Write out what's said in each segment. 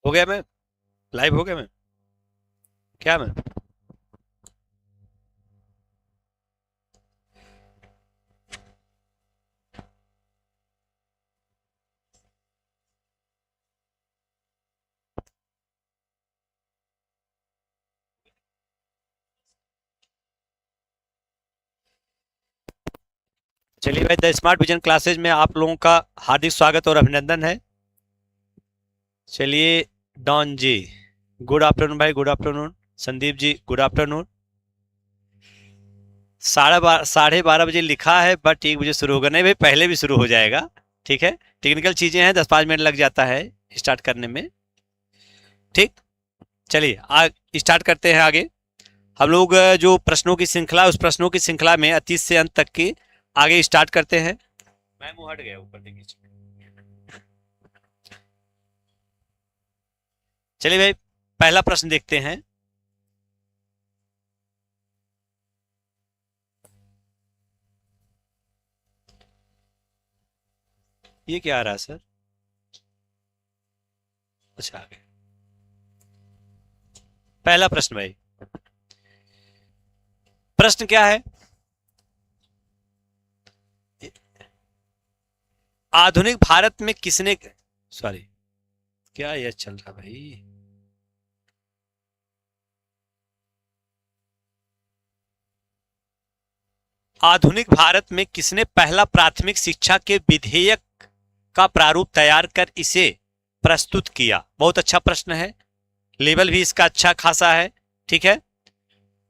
हो गया मैं लाइव हो गया मैं क्या मैं चलिए भाई, द स्मार्ट विजन क्लासेज में आप लोगों का हार्दिक स्वागत और अभिनंदन है। चलिए, डॉन जी गुड आफ्टरनून भाई, good afternoon. Sandeep ji good afternoon. 12:30 बजे लिखा है, बट 1 बजे शुरू होगा। नहीं भाई, पहले भी शुरू हो जाएगा। ठीक है, टेक्निकल चीजें हैं, 10-5 मिनट लग जाता है स्टार्ट करने में। ठीक, चलिए स्टार्ट करते हैं आगे। हम लोग जो प्रश्नों की श्रृंखला, उस प्रश्नों की श्रृंखला में 30 से अंत तक की आगे स्टार्ट करते हैं। मैं मुंह हट गया ऊपर देखिए। चलिए भाई, पहला प्रश्न देखते हैं। ये क्या आ रहा है सर? अच्छा, आगे पहला प्रश्न भाई। प्रश्न क्या है? आधुनिक भारत में किसने, सॉरी क्या यह चल रहा भाई? आधुनिक भारत में किसने पहला प्राथमिक शिक्षा के विधेयक का प्रारूप तैयार कर इसे प्रस्तुत किया? बहुत अच्छा प्रश्न है, लेवल भी इसका अच्छा खासा है। ठीक है,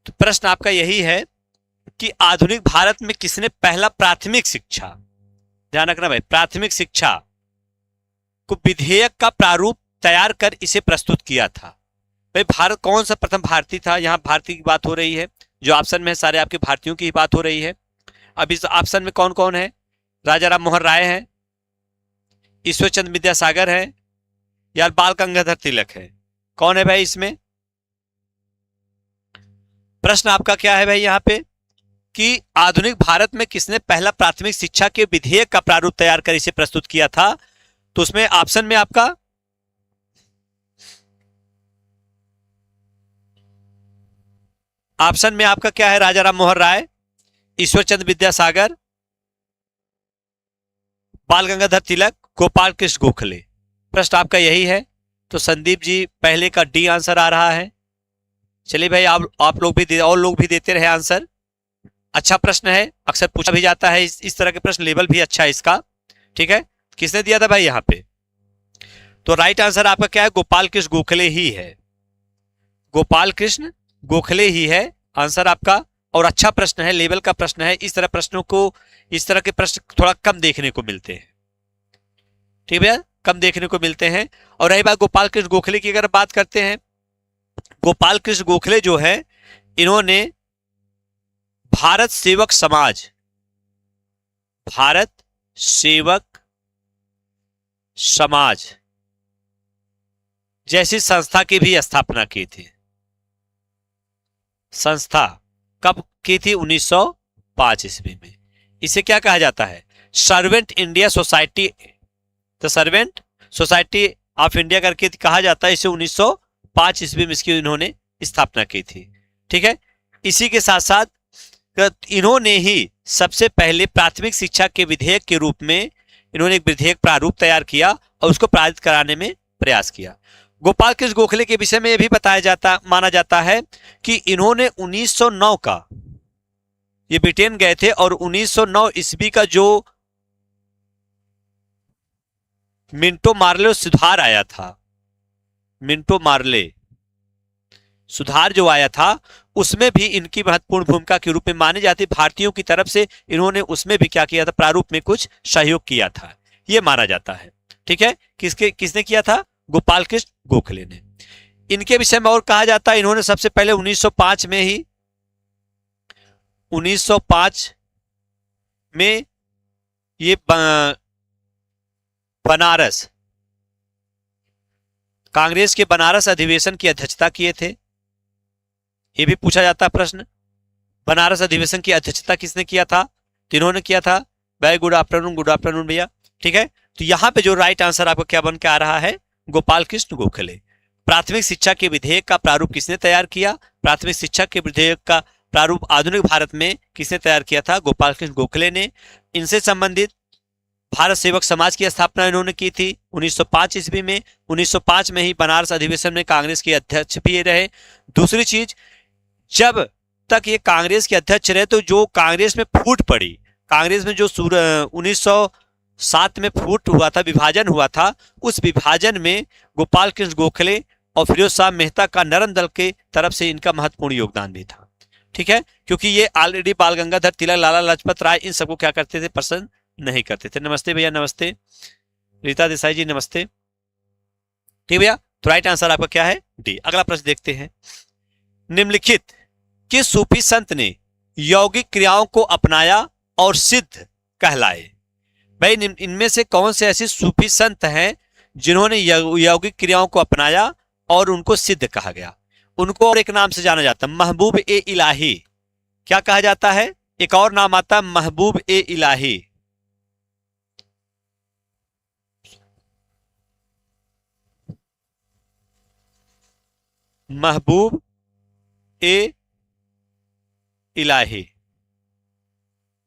तो प्रश्न आपका यही है कि आधुनिक भारत में किसने पहला प्राथमिक शिक्षा, ध्यान रखना भाई, प्राथमिक शिक्षा को विधेयक का प्रारूप तैयार कर इसे प्रस्तुत किया था। भाई, भारत कौन सा प्रथम भारतीय था? यहां भारतीय की बात हो रही है, जो ऑप्शन में है सारे आपके भारतीयों की ही बात हो रही है। अब इस ऑप्शन में कौन कौन है? राजा राम मोहन राय है, ईश्वर चंद्र विद्यासागर है, या बाल गंगाधर तिलक है? कौन है भाई इसमें? प्रश्न आपका क्या है भाई यहां पे कि आधुनिक भारत में किसने पहला प्राथमिक शिक्षा के विधेयक का प्रारूप तैयार कर इसे प्रस्तुत किया था? तो उसमें ऑप्शन में आपका क्या है? राजा राम मोहन राय, ईश्वर चंद्र विद्यासागर, बाल गंगाधर तिलक, गोपाल कृष्ण गोखले। प्रश्न आपका यही है। तो संदीप जी पहले का डी आंसर आ रहा है। चलिए भाई, आप लोग भी और लोग भी देते रहे आंसर। अच्छा प्रश्न है, अक्सर पूछा भी जाता है इस तरह के प्रश्न, लेवल भी अच्छा है इसका। ठीक है, किसने दिया था भाई यहां पे? तो राइट आंसर आपका क्या है? गोपाल कृष्ण गोखले ही है, गोपाल कृष्ण गोखले ही है आंसर आपका। और अच्छा प्रश्न है, लेवल का प्रश्न है। इस तरह प्रश्नों को, इस तरह के प्रश्न थोड़ा कम देखने को मिलते हैं। ठीक है, कम देखने को मिलते हैं। और रही बात गोपाल कृष्ण गोखले की, अगर बात करते हैं, गोपाल कृष्ण गोखले जो है, इन्होंने भारत सेवक समाज, भारत सेवक समाज जैसी संस्था की भी स्थापना की थी। संस्था कब की थी? 1905 ईस्वी में। इसे क्या कहा जाता है? सर्वेंट इंडिया सोसाइटी, तो सर्वेंट सोसाइटी ऑफ इंडिया करके कहा जाता है इसे। 1905 ईस्वी में इसकी इन्होंने स्थापना की थी। ठीक है, इसी के साथ साथ इन्होंने ही सबसे पहले प्राथमिक शिक्षा के विधेयक के रूप में इन्होंने एक विधेयक प्रारूप तैयार किया और उसको पारित कराने में प्रयास किया। गोपाल कृष्ण गोखले के विषय में यह भी माना जाता है कि इन्होंने 1909 का, ये ब्रिटेन गए थे और 1909 ईस्वी का जो मिंटो मार्ले सुधार आया था, मिंटो मार्ले सुधार जो आया था, उसमें भी इनकी महत्वपूर्ण भूमिका के रूप में मानी जाती। भारतीयों की तरफ से इन्होंने उसमें भी क्या किया था? प्रारूप में कुछ सहयोग किया था, यह माना जाता है। ठीक है, किसने किया था? गोपाल कृष्ण गोखले ने। इनके विषय में और कहा जाता है, इन्होंने सबसे पहले 1905 में ही, 1905 में ये बनारस, कांग्रेस के बनारस अधिवेशन की अध्यक्षता किए थे। यह भी पूछा जाता है प्रश्न, बनारस अधिवेशन की अध्यक्षता किसने किया था? तो इन्होंने किया था। वेरी गुड आफ्टरनून भैया। ठीक है, तो यहां पे जो राइट आंसर आपको क्या बन के आ रहा है? गोपाल कृष्ण गोखले। प्राथमिक शिक्षा के विधेयक का प्रारूप किसने तैयार किया? प्राथमिक शिक्षा के विधेयक का प्रारूप आधुनिक भारत में किसने तैयार किया था? गोपाल कृष्ण गोखले ने। इनसे संबंधित भारत सेवक समाज की स्थापना इन्होंने की थी 1905 ईस्वी में। 1905 में ही बनारस अधिवेशन में कांग्रेस के अध्यक्ष भी रहे। दूसरी चीज, जब तक ये कांग्रेस के अध्यक्ष रहे तो जो कांग्रेस में फूट पड़ी, कांग्रेस में जो 1907 में फूट हुआ था, विभाजन हुआ था, उस विभाजन में गोपाल कृष्ण गोखले और फिरोज शाह मेहता का नरम दल के तरफ से इनका महत्वपूर्ण योगदान भी था। ठीक है, क्योंकि ये ऑलरेडी बाल गंगाधर तिलक, लाला लाजपत राय, इन सबको क्या करते थे? पसंद नहीं करते थे। नमस्ते भैया, नमस्ते। रीता देसाई जी नमस्ते। ठीक भैया, तो राइट आंसर आपका क्या है? डी। अगला प्रश्न देखते हैं। निम्नलिखित किस सूफी संत ने यौगिक क्रियाओं को अपनाया और सिद्ध कहलाए? भाई इनमें से कौन से ऐसे सूफी संत हैं जिन्होंने यौगिक क्रियाओं को अपनाया और उनको सिद्ध कहा गया? उनको और एक नाम से जाना जाता है, महबूब ए इलाही। क्या कहा जाता है? एक और नाम आता है महबूब ए इलाही। महबूब ए इलाही।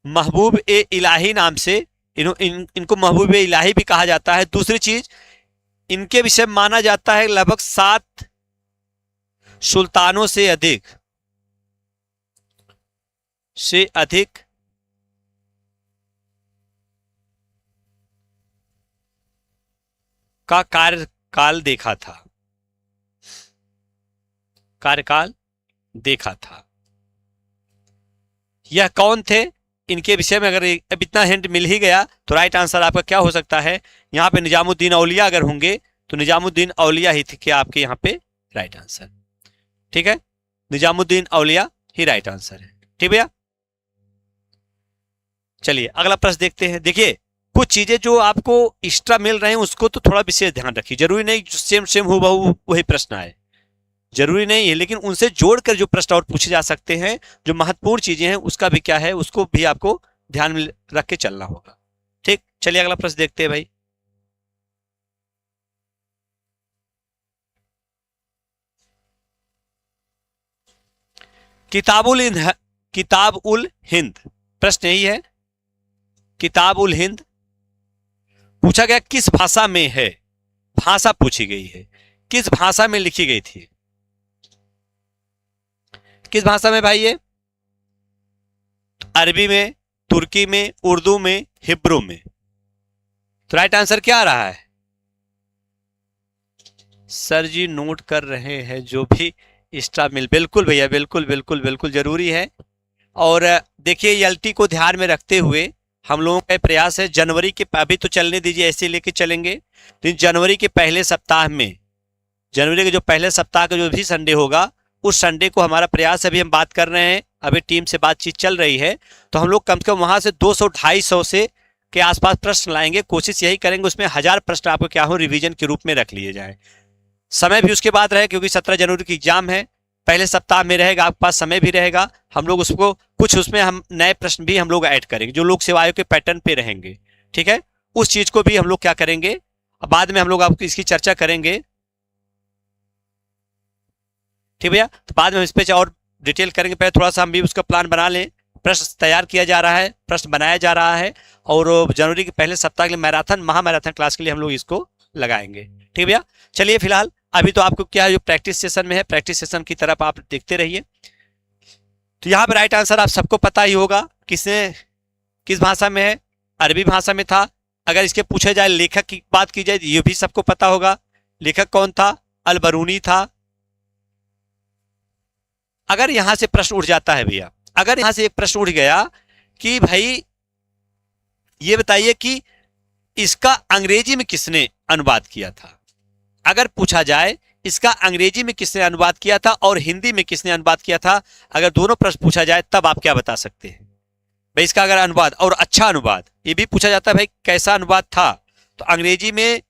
महबूब ए इलाही नाम से इनको महबूब ए इलाही भी कहा जाता है। दूसरी चीज, इनके विषय में माना जाता है लगभग 7 सुल्तानों से अधिक का कार्यकाल देखा था। यह कौन थे? इनके विषय में अगर अब इतना हिंट मिल ही गया तो राइट आंसर आपका क्या हो सकता है? यहां पे निजामुद्दीन औलिया अगर होंगे तो निजामुद्दीन औलिया ही थे क्या आपके यहां पे राइट आंसर। ठीक है, निजामुद्दीन औलिया ही राइट आंसर है। ठीक भैया, चलिए अगला प्रश्न देखते हैं। देखिए, कुछ चीजें जो आपको एक्स्ट्रा मिल रहे हैं उसको तो थोड़ा विशेष ध्यान रखिए। जरूरी नहीं सेम सेम हो वही प्रश्न आए, जरूरी नहीं है, लेकिन उनसे जोड़कर जो प्रश्न और पूछे जा सकते हैं, जो महत्वपूर्ण चीजें हैं, उसका भी क्या है, उसको भी आपको ध्यान में रख के चलना होगा। ठीक, चलिए अगला प्रश्न देखते हैं भाई। किताब उल हिंद, प्रश्न यही है। किताब उल हिंद पूछा गया किस भाषा में है? भाषा पूछी गई है, किस भाषा में लिखी गई थी? किस भाषा में भाई ये? अरबी में, तुर्की में, उर्दू में, हिब्रू में। तो राइट आंसर क्या आ रहा है? सर जी नोट कर रहे हैं जो भी एक्स्ट्रा मिल। बिल्कुल भैया, बिल्कुल बिल्कुल बिल्कुल जरूरी है। और देखिए एलटी को ध्यान में रखते हुए हम लोगों का प्रयास है, जनवरी के अभी तो चलने दीजिए, ऐसे लेके चलेंगे, लेकिन जनवरी के पहले सप्ताह में, जनवरी के जो पहले सप्ताह का जो भी संडे होगा उस संडे को हमारा प्रयास, अभी हम बात कर रहे हैं, अभी टीम से बातचीत चल रही है, तो हम लोग कम से कम वहां से 200-250 से के आसपास प्रश्न लाएंगे। कोशिश यही करेंगे उसमें 1000 प्रश्न आपको क्या हो रिवीजन के रूप में रख लिए जाए। समय भी उसके बाद रहे क्योंकि 17 जनवरी की एग्जाम है, पहले सप्ताह में रहेगा, आपके पास समय भी रहेगा। हम लोग उसको कुछ उसमें हम नए प्रश्न भी हम लोग ऐड करेंगे जो लोग सेवा आयोग के पैटर्न पे रहेंगे। ठीक है, उस चीज को भी हम लोग क्या करेंगे, बाद में हम लोग आपको इसकी चर्चा करेंगे। ठीक भैया, तो बाद में हम इस पे और डिटेल करेंगे, पहले थोड़ा सा हम भी उसका प्लान बना लें। प्रश्न तैयार किया जा रहा है, प्रश्न बनाया जा रहा है, और जनवरी के पहले सप्ताह के लिए मैराथन, महामैराथन क्लास के लिए हम लोग इसको लगाएंगे। ठीक भैया, चलिए फिलहाल अभी तो आपको क्या है, जो प्रैक्टिस सेशन में है, प्रैक्टिस सेशन की तरफ आप देखते रहिए। तो यहाँ पे राइट आंसर आप सबको पता ही होगा, किस भाषा में है, अरबी भाषा में था। अगर इसके पूछे जाए लेखक की बात की जाए ये भी सबको पता होगा, लेखक कौन था, अल बरूनी था। अगर यहां से प्रश्न उठ जाता है भैया, अगर यहां से एक प्रश्न उठ गया कि भाई ये बताइए कि इसका अंग्रेजी में किसने अनुवाद किया था, अगर पूछा जाए इसका अंग्रेजी में किसने अनुवाद किया था और हिंदी में किसने अनुवाद किया था, अगर दोनों प्रश्न पूछा जाए तब आप क्या बता सकते हैं भाई? इसका अगर अनुवाद और अच्छा अनुवाद, ये भी पूछा जाता है भाई कैसा अनुवाद था, तो अंग्रेजी में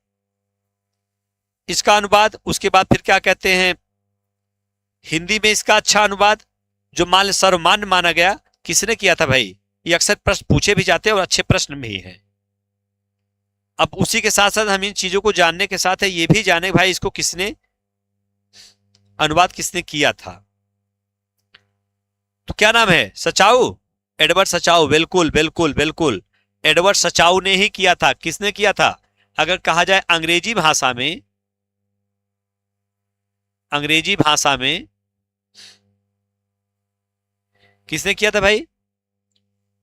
इसका अनुवाद, उसके बाद फिर क्या कहते हैं हिंदी में इसका अच्छा अनुवाद जो मान सर्वमान्य माना गया, किसने किया था भाई? ये अक्सर प्रश्न पूछे भी जाते हैं और अच्छे प्रश्न भी हैं। अब उसी के साथ साथ हम इन चीजों को जानने के साथ है ये भी जाने भाई इसको किसने अनुवाद किसने किया था? तो क्या नाम है? सचाऊ, एडवर्ड सचाऊ। बिल्कुल बिल्कुल बिल्कुल, एडवर्ड सचाऊ ने ही किया था। किसने किया था? अगर कहा जाए अंग्रेजी भाषा में, अंग्रेजी भाषा में किसने किया था भाई?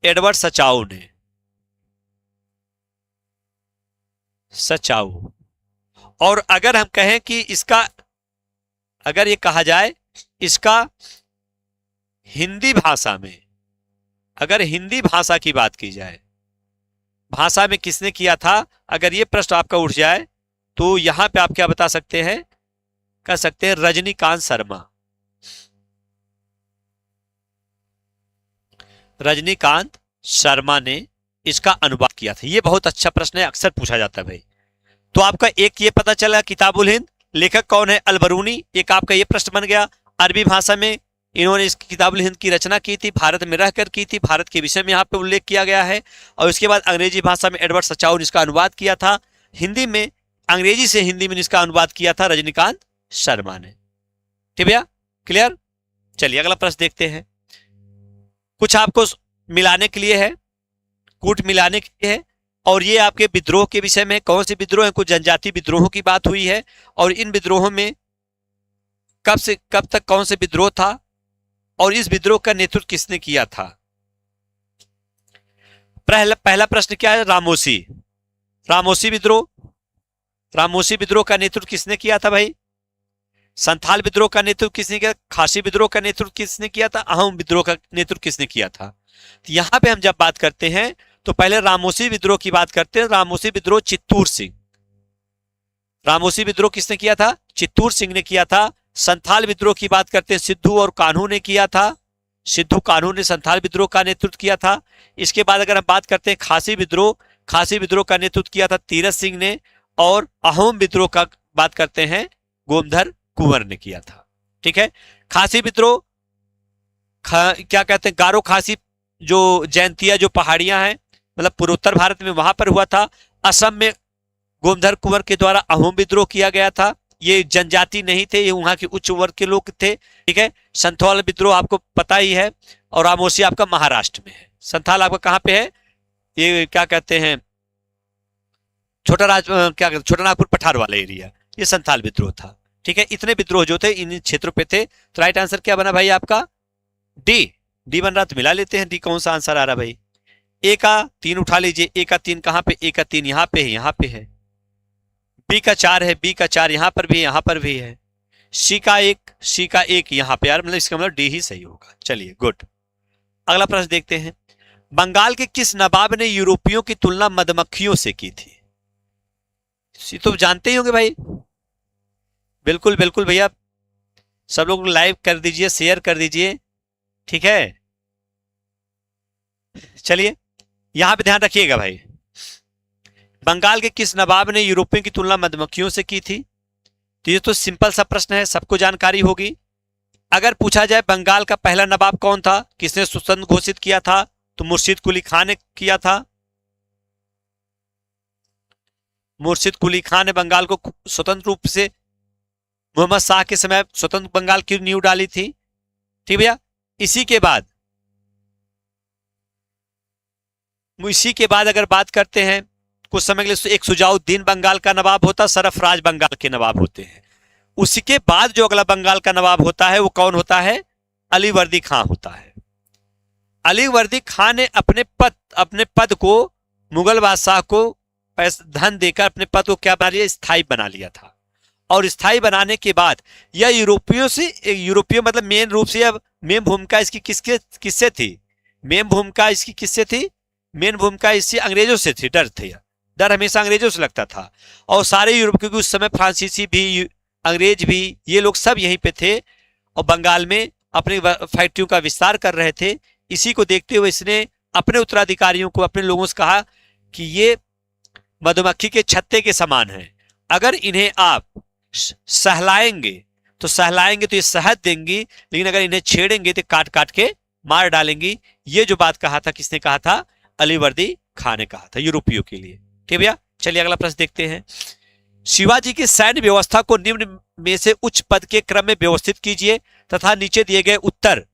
एडवर्ड सचाऊ ने। सचाऊ। और अगर हम कहें कि इसका, अगर ये कहा जाए इसका हिंदी भाषा में, अगर हिंदी भाषा की बात की जाए, भाषा में किसने किया था, अगर ये प्रश्न आपका उठ जाए तो यहां पे आप क्या बता सकते हैं? कह सकते हैं रजनीकांत शर्मा। रजनीकांत शर्मा ने इसका अनुवाद किया था। ये बहुत अच्छा प्रश्न है, अक्सर पूछा जाता है भाई। तो आपका एक ये पता चला किताबुल हिंद, लेखक कौन है? अल बरूनी। एक आपका ये प्रश्न बन गया। अरबी भाषा में इन्होंने इस किताबुल हिंद की रचना की थी, भारत में रहकर की थी, भारत के विषय में यहाँ पे उल्लेख किया गया है। और उसके बाद अंग्रेजी भाषा में एडवर्ड सचाऊ ने इसका अनुवाद किया था। हिंदी में, अंग्रेजी से हिंदी में इसका अनुवाद किया था रजनीकांत शर्मा ने। ठीक भैया, क्लियर? चलिए अगला प्रश्न देखते हैं। कुछ आपको मिलाने के लिए है, कूट मिलाने के लिए है, और ये आपके विद्रोह के विषय में। कौन से विद्रोह है? कुछ जनजाति विद्रोहों की बात हुई है, और इन विद्रोहों में कब से कब तक कौन से विद्रोह था, और इस विद्रोह का नेतृत्व किसने किया था? पहला प्रश्न क्या है? रामोसी। रामोसी विद्रोह, रामोसी विद्रोह का नेतृत्व किसने किया था भाई? संथाल विद्रोह का नेतृत्व किसने किया? खासी विद्रोह का नेतृत्व किसने किया था? अहोम विद्रोह का नेतृत्व किसने किया था? तो यहां पे हम जब बात करते हैं तो पहले रामोसी विद्रोह की बात करते हैं। रामोसी विद्रोह चित्तूर सिंह, रामोसी विद्रोह किसने किया था? चित्तूर सिंह ने किया था। संथाल विद्रोह की बात करते हैं, सिद्धू और कान्हू ने किया था। सिद्धू कान्हू ने संथाल विद्रोह का नेतृत्व किया था। इसके बाद अगर हम बात करते हैं खासी विद्रोह, खासी विद्रोह का नेतृत्व किया था तीरथ सिंह ने। और अहोम विद्रोह का बात करते हैं, गोमधर कुंवर ने किया था। ठीक है, खासी विद्रोह क्या कहते हैं, गारो खासी जो जयंतिया जो पहाड़ियां हैं, मतलब पूर्वोत्तर भारत में, वहां पर हुआ था। असम में गोमधर कुंवर के द्वारा अहोम विद्रोह किया गया था। ये जनजाति नहीं थे, ये वहां के उच्च वर्ग के लोग थे। ठीक है, संथाल विद्रोह आपको पता ही है। और रामोसी आपका महाराष्ट्र में है। संथाल आपका कहां पे है? ये क्या कहते हैं, छोटा नागपुर पठार वाला एरिया, ये संथाल विद्रोह था। ठीक है, इतने विद्रोह जो थे इन क्षेत्रों पे थे। तो राइट आंसर क्या बना भाई आपका? डी। डी बन रहा, तो मिला लेते हैं डी कौन सा आंसर आ रहा भाई। ए का 3 उठा लीजिए। ए का 3 कहां पे? ए का 3 यहां पे है, यहां पे है। बी का 4 है, बी का 4 यहां पर भी, यहां पर भी है। सी का 1 यहां पे, यार मतलब इसका मतलब डी ही सही होगा। चलिए गुड। अगला प्रश्न देखते हैं। बंगाल के किस नवाब ने यूरोपियों की तुलना मधुमक्खियों से की थी? ये तो जानते ही होंगे भाई। बिल्कुल बिल्कुल भैया, सब लोग लाइव कर दीजिए, शेयर कर दीजिए। ठीक है, चलिए यहां पे ध्यान रखिएगा भाई। बंगाल के किस नवाब ने यूरोपियों की तुलना मधुमक्खियों से की थी? तो ये तो सिंपल सा प्रश्न है, सबको जानकारी होगी। अगर पूछा जाए बंगाल का पहला नवाब कौन था, किसने स्वतंत्र घोषित किया था, तो मुर्शिद कुली खान ने किया था। मुर्शिद कुली खान ने बंगाल को स्वतंत्र रूप से, मोहम्मद शाह के समय स्वतंत्र बंगाल की नींव डाली थी। ठीक भैया, इसी के बाद अगर बात करते हैं, कुछ समय के लिए एक सुजाउद्दीन बंगाल का नवाब होता, सरफराज बंगाल के नवाब होते हैं। उसके बाद जो अगला बंगाल का नवाब होता है वो कौन होता है? अलीवर्दी खां होता है। अलीवर्दी खां ने अपने पद को, मुगल बादशाह को धन देकर अपने पद को क्या बना लिया? स्थायी बना लिया था। और स्थायी बनाने के बाद यह यूरोपियों मतलब मेन रूप से, अब मेन भूमिका इसकी किससे थी? मेन भूमिका इसकी किससे थी? मेन भूमिका इससे अंग्रेजों से थी। डर हमेशा अंग्रेजों से लगता था। और सारे यूरोप, क्योंकि उस समय फ्रांसीसी भी, अंग्रेज भी, ये लोग सब यहीं पे थे और बंगाल में अपनी फैक्ट्रियों का विस्तार कर रहे थे। इसी को देखते हुए इसने अपने उत्तराधिकारियों को, अपने लोगों से कहा कि ये मधुमक्खी के छत्ते के समान है, अगर इन्हें आप सहलाएंगे तो ये शहद देंगी, लेकिन अगर इन्हें छेड़ेंगे तो काट काट के मार डालेंगी। ये जो बात कहा था, किसने कहा था? अलीवर्दी खां ने कहा था, यूरोपियों के लिए। ठीक भैया, चलिए अगला प्रश्न देखते हैं। शिवाजी की सैन्य व्यवस्था को निम्न में से उच्च पद के क्रम में व्यवस्थित कीजिए तथा नीचे दिए गए उत्तर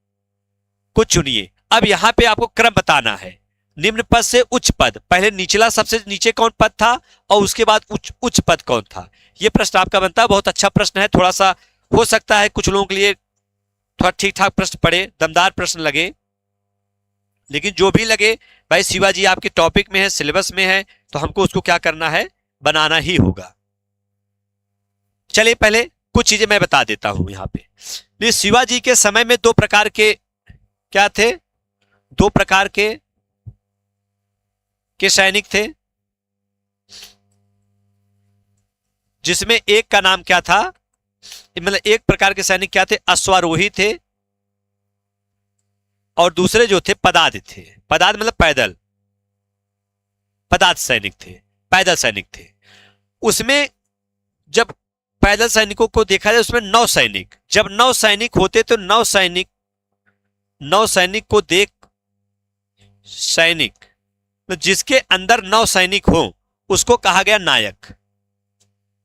को चुनिए। अब यहां पे आपको क्रम बताना है। निम्न पद से उच्च पद, पहले निचला सबसे नीचे कौन पद था और उसके बाद उच्च पद कौन था, यह प्रश्न आपका बनता है। बहुत अच्छा प्रश्न है, थोड़ा सा हो सकता है कुछ लोगों के लिए थोड़ा ठीक ठाक प्रश्न पड़े, दमदार प्रश्न लगे, लेकिन जो भी लगे भाई शिवाजी आपके टॉपिक में है, सिलेबस में है, तो हमको उसको क्या करना है, बनाना ही होगा। चलिए पहले कुछ चीजें मैं बता देता हूं यहां पे। शिवाजी के समय में दो प्रकार के क्या थे, दो प्रकार के सैनिक थे, जिसमें एक का नाम क्या था, मतलब एक प्रकार के सैनिक क्या थे, अश्वारोही थे, और दूसरे जो थे पदाद थे। पदाद मतलब पैदल, पदाद सैनिक थे, पैदल सैनिक थे। उसमें जब पैदल सैनिकों को देखा जाए उसमें 9 सैनिक, जब 9 सैनिक होते तो 9 सैनिक को देख, सैनिक तो जिसके अंदर 9 सैनिक हो उसको कहा गया नायक।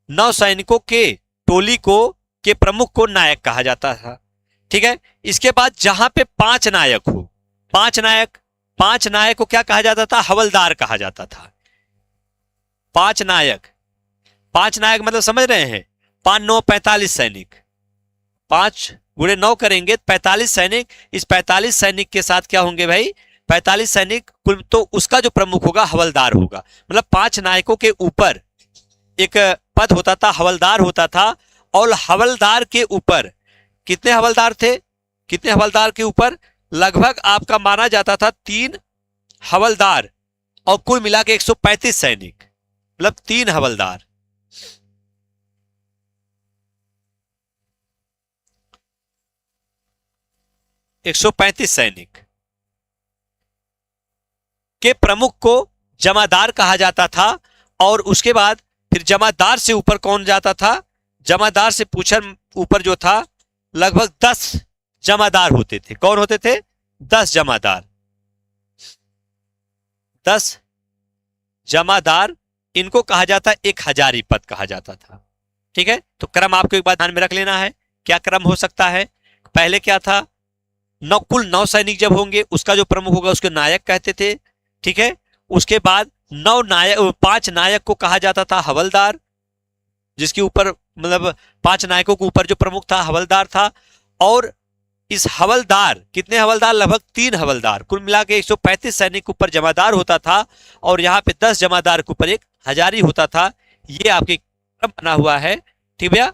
9 सैनिकों के टोली को के प्रमुख को नायक कहा जाता था। ठीक है, इसके बाद जहां पे 5 नायक हो, 5 नायक को क्या कहा जाता था, हवलदार कहा जाता था। 5 नायक मतलब समझ रहे हैं, 5 9 45 सैनिक, 5 गुणे 9 करेंगे 45 सैनिक। इस 45 सैनिक के साथ क्या होंगे भाई, 45 सैनिक कुल, तो उसका जो प्रमुख होगा हवलदार होगा। मतलब 5 नायकों के ऊपर एक पद होता था, हवलदार होता था, और हवलदार के ऊपर कितने हवलदार थे, कितने हवलदार के ऊपर लगभग आपका माना जाता था 3 हवलदार और कुल मिला के 135 सैनिक, मतलब 3 हवलदार, 135 सैनिक के प्रमुख को जमादार कहा जाता था। और उसके बाद फिर जमादार से ऊपर कौन जाता था, जमादार से पूछर ऊपर जो था लगभग 10 जमादार होते थे। कौन होते थे, 10 जमादार, 10 जमादार, इनको कहा जाता, एक हजारी पद कहा जाता था। ठीक है, तो क्रम आपको एक बात ध्यान में रख लेना है, क्या क्रम हो सकता है। पहले क्या था, कुल 9 सैनिक जब होंगे उसका जो प्रमुख होगा उसको नायक कहते थे। ठीक है, उसके बाद 5 नायक को कहा जाता था हवलदार, जिसके ऊपर मतलब 5 नायकों के ऊपर जो प्रमुख था हवलदार था। और इस हवलदार, कितने हवलदार, लगभग 3 हवलदार, कुल मिला के 135 सैनिक के ऊपर जमादार होता था, और यहाँ पे 10 जमादार के ऊपर एक हजारी होता था। ये आपके क्रम बना हुआ है। ठीक भैया,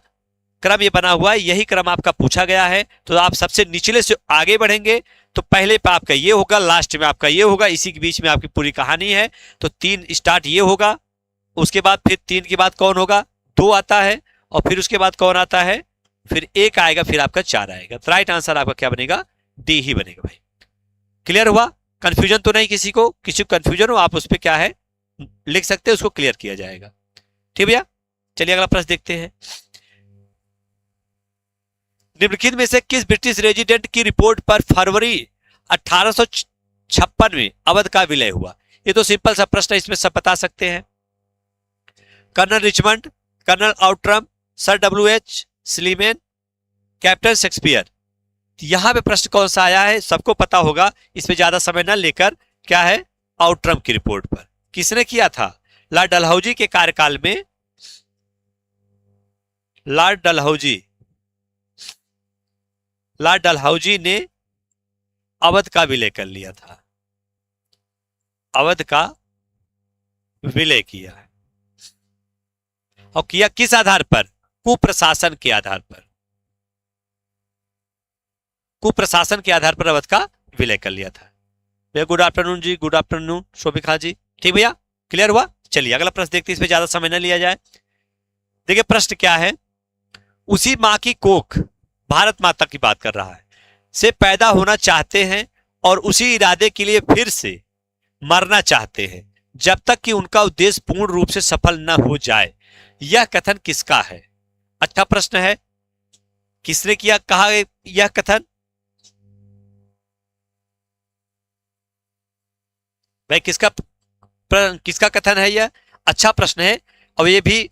क्रम ये बना हुआ है, यही क्रम आपका पूछा गया है। तो आप सबसे निचले से आगे बढ़ेंगे तो पहले पे आपका ये होगा, लास्ट में आपका ये होगा, इसी के बीच में आपकी पूरी कहानी है। तो 3 स्टार्ट ये होगा, उसके बाद फिर 3 के बाद कौन होगा, 2 आता है, और फिर उसके बाद कौन आता है, फिर 1 आएगा, फिर आपका 4 आएगा। तो राइट आंसर आपका क्या बनेगा, डी ही बनेगा भाई। क्लियर हुआ, कंफ्यूजन तो नहीं, किसी को कंफ्यूजन हो आप उस पर क्या है लिख सकते हैं, उसको क्लियर किया जाएगा। ठीक भैया, चलिए अगला प्रश्न देखते हैं। निम्नलिखित में से किस ब्रिटिश रेजिडेंट की रिपोर्ट पर फरवरी 1856 में अवध का विलय हुआ। ये तो सिंपल सा प्रश्न है, इसमें सब बता सकते हैं। Colonel Richmond, colonel Outram, sir WH Sleeman, captain Shakespeare. यहां पे प्रश्न कौन सा आया है, सबको पता होगा, इसमें ज्यादा समय ना लेकर क्या है, आउट्रम की रिपोर्ट पर। किसने किया था, लॉर्ड डलहौजी के कार्यकाल में, लॉर्ड डलहौजी ने अवध का विलय कर लिया था, अवध का विलय किया है। और किया किस आधार पर, कुप्रशासन के आधार पर, कुप्रशासन के आधार पर अवध का विलय कर लिया था। भैया गुड आफ्टरनून जी, गुड आफ्टरनून शोभिका जी। ठीक भैया, क्लियर हुआ। चलिए अगला प्रश्न देखते हैं, इसमें ज्यादा समय न लिया जाए। देखिए प्रश्न क्या है, उसी मां की कोख, भारत माता की बात कर रहा है, से पैदा होना चाहते हैं और उसी इरादे के लिए फिर से मरना चाहते हैं जब तक कि उनका उद्देश्य पूर्ण रूप से सफल न हो जाए। यह कथन किसका है। अच्छा प्रश्न है, किसने किया, कहा यह कथन, भाई किसका कथन है यह। अच्छा प्रश्न है, और ये भी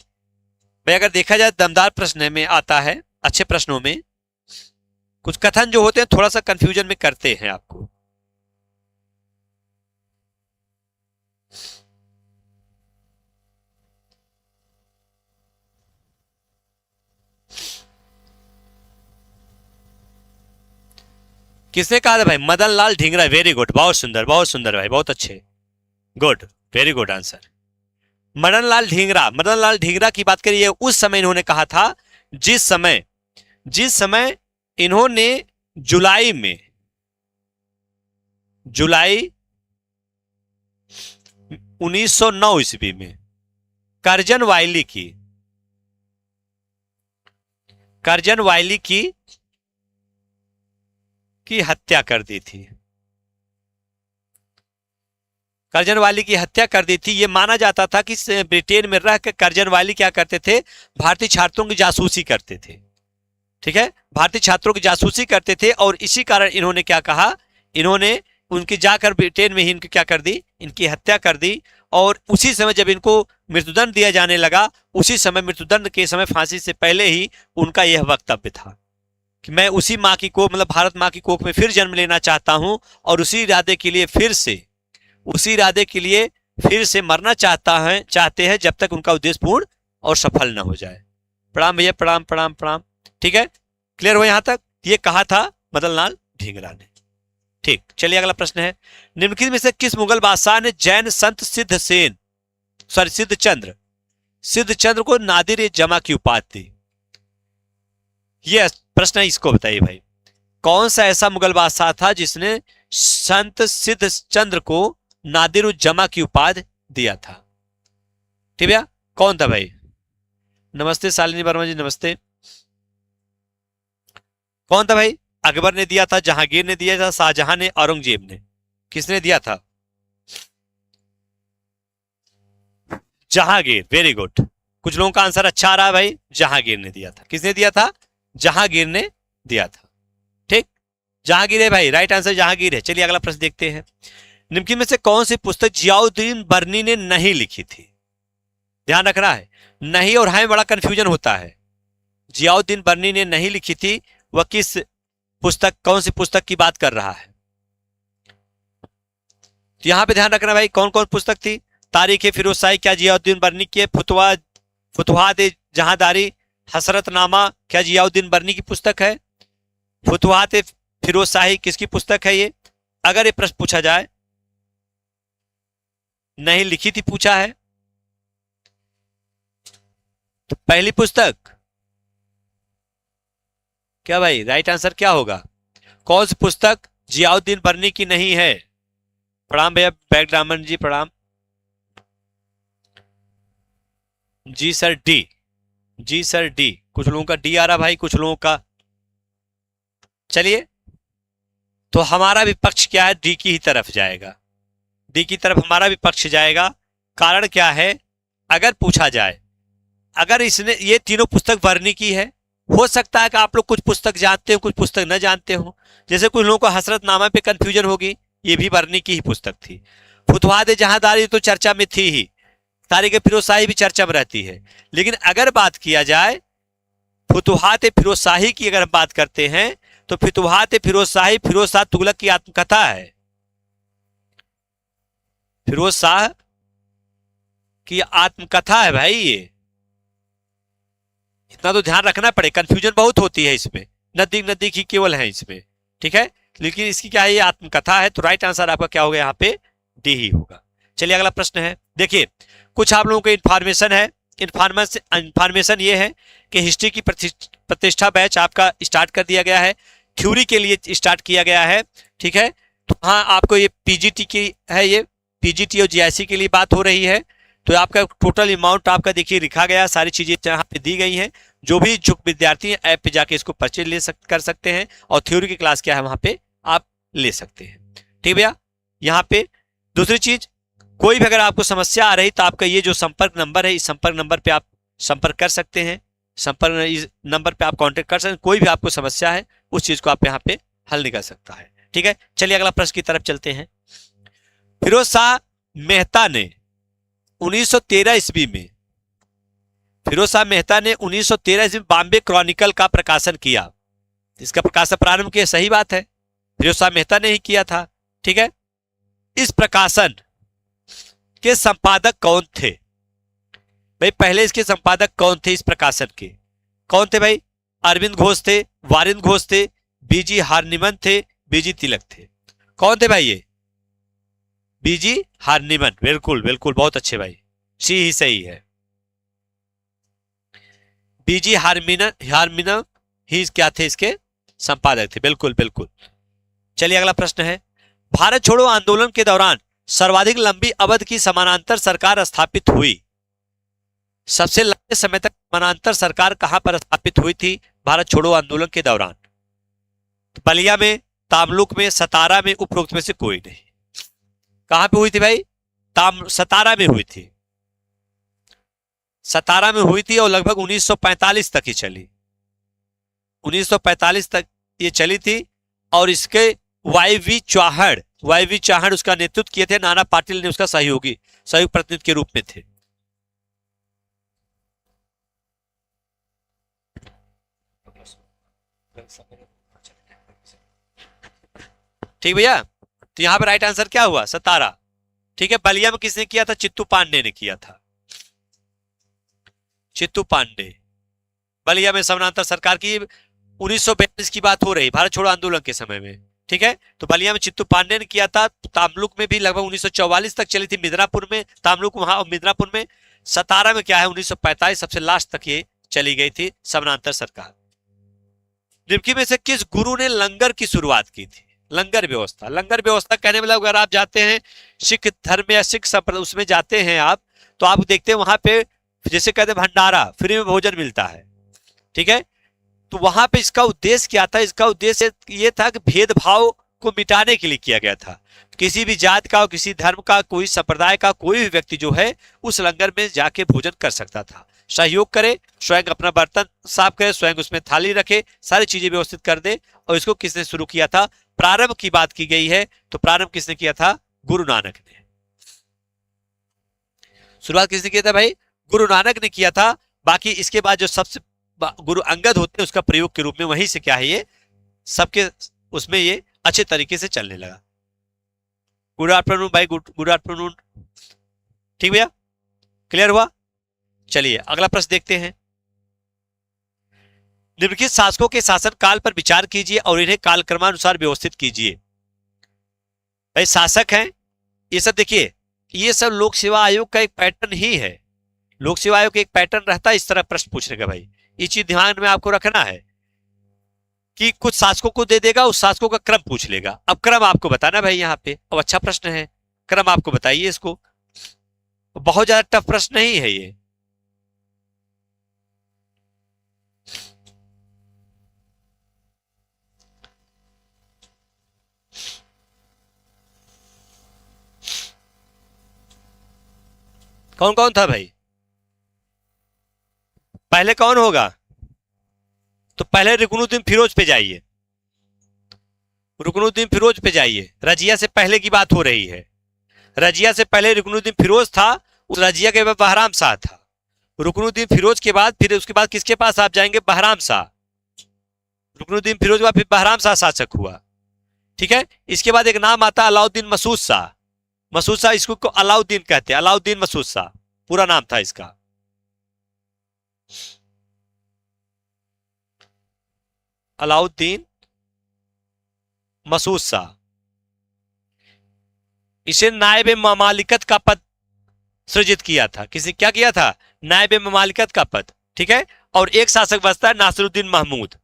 भाई अगर देखा जाए दमदार प्रश्न में आता है, अच्छे प्रश्नों में कुछ कथन जो होते हैं थोड़ा सा कंफ्यूजन में करते हैं आपको। किसने कहा था भाई? मदन लाल ढींगरा। वेरी गुड, बहुत सुंदर भाई, बहुत अच्छे, good, very good answer. Madan Lal Dhingra की बात करिए, उस समय इन्होंने कहा था जिस समय इन्होंने जुलाई 1909 ईस्वी में करजन वायली की हत्या कर दी थी। करजन वाली की हत्या कर दी थी। यह माना जाता था कि ब्रिटेन में रह कर करजन वाली क्या करते थे? भारतीय छात्रों की जासूसी करते थे। ठीक है, भारतीय छात्रों की जासूसी करते थे और इसी कारण इन्होंने क्या कहा, इन्होंने उनकी जाकर ब्रिटेन में ही इनकी क्या कर दी, इनकी हत्या कर दी। और उसी समय जब इनको मृत्युदंड दिया जाने लगा, उसी समय मृत्युदंड के समय फांसी से पहले ही उनका यह वक्तव्य था कि मैं उसी माँ की कोख, मतलब भारत माँ की कोख में फिर जन्म लेना चाहता हूं और उसी इरादे के लिए फिर से मरना चाहते हैं जब तक उनका उद्देश्य पूर्ण और सफल न हो जाए। प्रणाम भैया, प्रणाम प्रणाम प्रणाम। ठीक है, क्लियर हो यहां तक? ये कहा था मदन लाल ढींगरा ने। ठीक, चलिए अगला प्रश्न है, निम्नलिखित में से किस मुगल बादशाह ने जैन संत सिद्धचंद्र को नादिर जमा की उपाधि दी? ये प्रश्न है, इसको बताइए भाई, कौन सा ऐसा मुगल बादशाह था जिसने संत सिद्धचंद्र को नादिर जमा की उपाधि दिया था? ठीक है, कौन था भाई? नमस्ते शालिनी वर्मा जी, नमस्ते। कौन था भाई? अकबर ने दिया था, जहांगीर ने दिया था, शाहजहां ने, औरंगजेब ने? किसने दिया था? Jahangir, very good. कुछ लोगों का आंसर अच्छा आ रहा है भाई, जहांगीर ने दिया था। किसने दिया था? जहांगीर ने दिया था। ठीक, जहांगीर है भाई, राइट आंसर जहांगीर है। चलिए अगला प्रश्न देखते हैं, निम्नलिखित में से कौन सी पुस्तक जियाउद्दीन बर्नी ने नहीं लिखी थी? ध्यान रखना है, नहीं और हां बड़ा कंफ्यूजन होता है। जियाउद्दीन बर्नी ने नहीं लिखी थी, वह किस पुस्तक, कौन सी पुस्तक की बात कर रहा है? तो यहां पे ध्यान रखना भाई, कौन कौन पुस्तक थी? तारीख फिरोज शाही क्या जियाउद्दीन बर्नी की? फुतुहात जहांदारी, हसरतनामा क्या जियाउद्दीन बर्नी की पुस्तक है? फुतुहात फिरोज शाही किसकी पुस्तक है ये? अगर ये प्रश्न पूछा जाए, नहीं लिखी थी पूछा है, तो पहली पुस्तक क्या भाई, राइट आंसर क्या होगा? कौन सी पुस्तक जियाउद्दीन बर्नी की नहीं है? प्रणाम भैया बैकग्रामन जी, प्रणाम जी सर, डी। जी सर, डी। कुछ लोगों का डी आ रहा भाई, कुछ लोगों का। चलिए, तो हमारा भी पक्ष क्या है? डी की ही तरफ जाएगा, डी की तरफ हमारा भी पक्ष जाएगा। कारण क्या है? अगर पूछा जाए, अगर इसने ये तीनों पुस्तक बर्नी की है, हो सकता है कि आप लोग कुछ पुस्तक जानते हो, कुछ पुस्तक न जानते हो। जैसे कुछ लोगों को हसरतनामा पे कंफ्यूजन होगी, ये भी बर्नी की ही पुस्तक थी। फुतुहात जहांदारी तो चर्चा में थी ही, तारीख फिरोज शाही भी चर्चा में रहती है। लेकिन अगर बात किया जाए फुतुहात फिरोज शाही की, अगर बात करते हैं तो फुतुहात फिरोज शाही फिरोज शाह तुगलक की आत्मकथा है। फिरोज शाह की आत्मकथा है भाई ये, इतना तो ध्यान रखना पड़े, कंफ्यूजन बहुत होती है इसमें, नजदीक ही केवल है इसमें। ठीक है, लेकिन इसकी क्या है, ये आत्मकथा है, तो राइट आंसर आपका क्या होगा यहाँ पे? डी ही होगा। चलिए अगला प्रश्न है, देखिए कुछ आप लोगों को इन्फॉर्मेशन है। इन्फॉर्मेशन ये है कि हिस्ट्री की प्रतिष्ठा बैच आपका स्टार्ट कर दिया गया है, थ्योरी के लिए स्टार्ट किया गया है। ठीक है, तो हाँ आपको ये पीजीटी की है, ये पीजीटी और जीआईसी के लिए बात हो रही है। तो आपका टोटल अमाउंट आपका देखिए लिखा गया, सारी चीजें यहाँ पे दी गई हैं। जो भी इच्छुक विद्यार्थी हैं ऐप पे जाके इसको परचेज कर सकते हैं और थ्योरी की क्लास क्या है वहां पे आप ले सकते हैं। ठीक भैया, यहाँ पे दूसरी चीज, कोई भी अगर आपको समस्या आ रही तो आपका ये जो संपर्क नंबर है, इस संपर्क नंबर पे आप संपर्क कर सकते हैं, संपर्क इस नंबर पे आप कांटेक्ट कर सकते हैं। कोई भी आपको समस्या है उस चीज को आप यहाँ पे हल निकल सकता है। ठीक है, चलिए अगला प्रश्न की तरफ चलते हैं। फिरोज शाह मेहता ने 1913 ईस्वी में फिरोज शाह मेहता ने 1913 ईस्वी में बॉम्बे क्रॉनिकल का प्रकाशन किया। इसका प्रकाशन प्रारंभ किया, सही बात है, फिरोज शाह मेहता ने ही किया था। ठीक है, इस प्रकाशन के संपादक कौन थे भाई? पहले इसके संपादक कौन थे इस प्रकाशन के? कौन थे भाई? अरविंद घोष थे, वारिंद घोष थे, बीजी हार्निमन थे, बीजी तिलक थे। कौन थे भाई ये? बीजी हार्निमन, बिल्कुल बिल्कुल, बहुत अच्छे भाई, सी ही सही है। बीजी हार्मिन ही क्या थे? इसके संपादक थे, बिल्कुल बिल्कुल। चलिए अगला प्रश्न है, भारत छोड़ो आंदोलन के दौरान सर्वाधिक लंबी अवधि की समानांतर सरकार स्थापित हुई। सबसे लंबे समय तक समानांतर सरकार कहां पर स्थापित हुई थी भारत छोड़ो आंदोलन के दौरान? तो बलिया में, तामलुक में, सतारा में, उपरोक्त में से कोई नहीं। कहां पे हुई थी भाई? सतारा में हुई थी, सतारा में हुई थी और लगभग 1945 तक ही चली। 1945 तक ये चली थी और इसके वाईवी चौहान उसका नेतृत्व किए थे। नाना पाटिल ने उसका सहयोग प्रतिनिधि के रूप में थे। ठीक भैया, तो यहां पर राइट आंसर क्या हुआ? सतारा। ठीक है, बलिया में किसने किया था? चित्तू पांडे ने किया था, चित्तू पांडे। बलिया में समानांतर सरकार की 1942 की बात हो रही, भारत छोड़ो आंदोलन के समय में। ठीक है, तो बलिया में चित्तू पांडे ने किया था। तामलुक में भी लगभग 1944 तक चली थी, मिदनापुर में, तामलुक वहां और मिदनापुर में। सतारा में क्या है, 1945 सबसे लास्ट तक ये चली गई थी समानांतर सरकार। निम्नलिखित में से किस गुरु ने लंगर की शुरुआत की थी? लंगर व्यवस्था, लंगर व्यवस्था कहने मतलब अगर आप जाते हैं सिख धर्म या सिख संप्रदाय उसमें जाते हैं आप, तो आप देखते हैं वहां पे जैसे कहते हैं भंडारा, फ्री में भोजन मिलता है। ठीक है, तो वहां पे इसका उद्देश्य क्या था? इसका उद्देश्य ये था कि भेदभाव को मिटाने के लिए किया गया था। किसी भी जात का, किसी धर्म का, कोई संप्रदाय का कोई भी व्यक्ति जो है उस लंगर में जाके भोजन कर सकता था। सहयोग करे, स्वयं अपना बर्तन साफ करे, स्वयं उसमें थाली रखे, सारी चीजें व्यवस्थित कर दे। और इसको किसने शुरू किया था? प्रारंभ की बात की गई है, तो प्रारंभ किसने किया था? गुरु नानक ने। शुरुआत किसने किया था भाई? गुरु नानक ने किया था। बाकी इसके बाद जो सबसे गुरु अंगद होते हैं उसका प्रयोग के रूप में वहीं से क्या है ये सबके उसमें ये अच्छे तरीके से चलने लगा। गुड आफ्टरनून भाई, गुड आफ्टरनून। ठीक भैया, क्लियर हुआ? चलिए अगला प्रश्न देखते हैं। निम्नलिखित शासकों के शासन काल पर विचार कीजिए और इन्हें कालक्रमानुसार व्यवस्थित कीजिए। भाई शासक हैं ये सब, देखिए ये सब लोक सेवा आयोग का एक पैटर्न ही है। लोक सेवा आयोग का एक पैटर्न रहता है इस तरह प्रश्न पूछने का। भाई ये चीज ध्यान में आपको रखना है कि कुछ शासकों को दे देगा, उस शासकों का क्रम पूछ लेगा। अब क्रम आपको बताना भाई यहाँ पे। अब अच्छा प्रश्न है, क्रम आपको बताइए इसको। बहुत ज्यादा टफ प्रश्न नहीं है ये। कौन कौन था भाई? पहले कौन होगा? तो पहले रुकनुद्दीन फिरोज पे जाइए, रुकनुद्दीन फिरोज पे जाइए। रजिया से पहले की बात हो रही है। रजिया से पहले रुकनुद्दीन फिरोज था, उस रजिया के बाद बहराम शाह था। रुकनुद्दीन फिरोज के बाद फिर उसके बाद किसके पास आप जाएंगे? बहराम शाह। रुकनुद्दीन फिरोज के बाद फिर बहराम शाह शासक हुआ। ठीक है, इसके बाद एक नाम आता है अलाउद्दीन मसूद शाह। मसूद शाह, इसको अलाउद्दीन कहते हैं, अलाउद्दीन मसूद शाह पूरा नाम था इसका। अलाउद्दीन मसूद शाह। इसे नायब ममालिकत का पद सृजित किया था। किसी क्या किया था? नायब ममालिकत का पद। ठीक है, और एक शासक बचता है नासिरुद्दीन महमूद।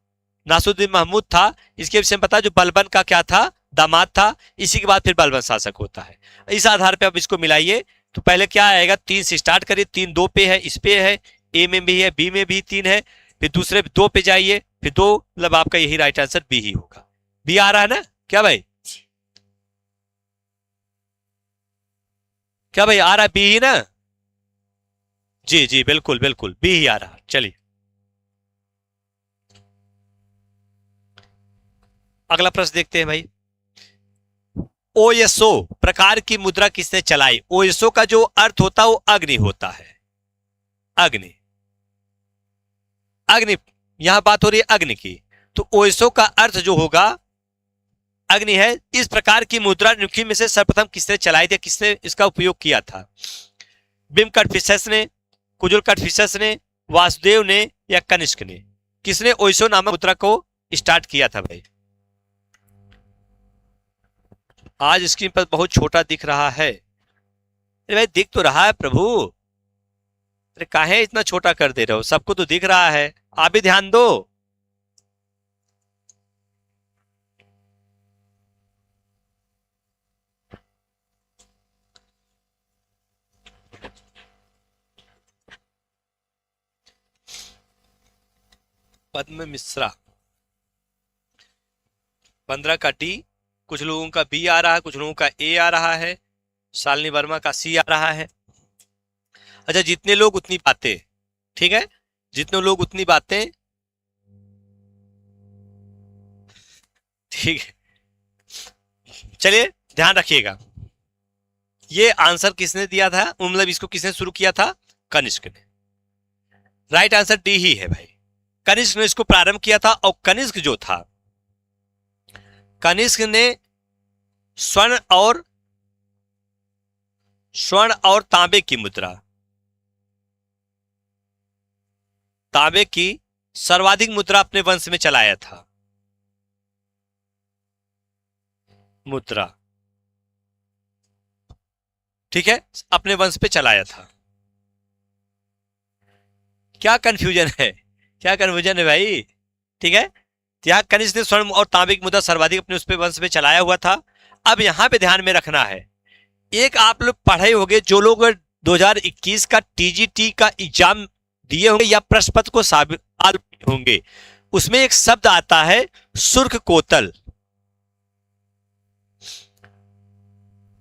नासिरुद्दीन महमूद था, इसके विषय में पता, जो बलबन का क्या था? दामाद था। इसी के बाद फिर बलबन शासक होता है। इस आधार पे अब इसको मिलाइए तो पहले क्या आएगा? 3 से स्टार्ट करिए, 3 2 पे है, इस पे है, ए में भी है, बी में भी 3 है, फिर दूसरे 2 पे जाइए, फिर 2, मतलब आपका यही राइट आंसर बी ही होगा। बी आ रहा है ना क्या भाई? क्या भाई आ रहा है? बी ही ना? जी जी बिल्कुल बिल्कुल, बी ही आ रहा। चलिए अगला प्रश्न देखते हैं भाई। ओएसओ प्रकार की मुद्रा किसने चलाई? ओएसओ का जो अर्थ होता है वो अग्नि होता है, अग्नि। अग्नि, यहां बात हो रही है अग्नि की, तो ओएसओ का अर्थ जो होगा अग्नि है। इस प्रकार की मुद्रा निम्नलिखित में से सर्वप्रथम किसने चलाई थी, किसने इसका उपयोग किया था? बिम कटफिशस ने, कुजुल कटफिशस ने, वासुदेव ने या कनिष्क ने? किसने ओएसओ नामक मुद्रा को स्टार्ट किया था भाई? आज स्क्रीन पर बहुत छोटा दिख रहा है। अरे भाई दिख तो रहा है प्रभु, अरे काहे इतना छोटा कर दे रहे हो? सबको तो दिख रहा है, आप भी ध्यान दो। पद्म मिश्रा 15 का डी, कुछ लोगों का बी आ रहा है, कुछ लोगों का ए आ रहा है, शालिनी वर्मा का सी आ रहा है। अच्छा, जितने लोग उतनी बातें, ठीक है, जितने लोग उतनी बातें, ठीक है। चलिए ध्यान रखिएगा, ये आंसर किसने दिया था, मतलब इसको किसने शुरू किया था? कनिष्क ने। राइट आंसर डी ही है भाई, कनिष्क ने इसको प्रारंभ किया था। और कनिष्क जो था, कनिष्क ने स्वर्ण और तांबे की मुद्रा, तांबे की सर्वाधिक मुद्रा अपने वंश में चलाया था। मुद्रा, ठीक है, अपने वंश पे चलाया था। क्या कंफ्यूजन है, क्या कंफ्यूजन है भाई? ठीक है, यहाँ कनिष्क ने स्वर्ण और तांबे की मुद्रा सर्वाधिक अपने उस पे वंश पे चलाया हुआ था। अब यहां पे ध्यान में रखना है, एक आप लोग पढ़े होंगे, जो लोग 2021 का टीजीटी का एग्जाम दिए होंगे या प्रश्न पत्र को साबित होंगे, उसमें एक शब्द आता है सुर्ख कोतल।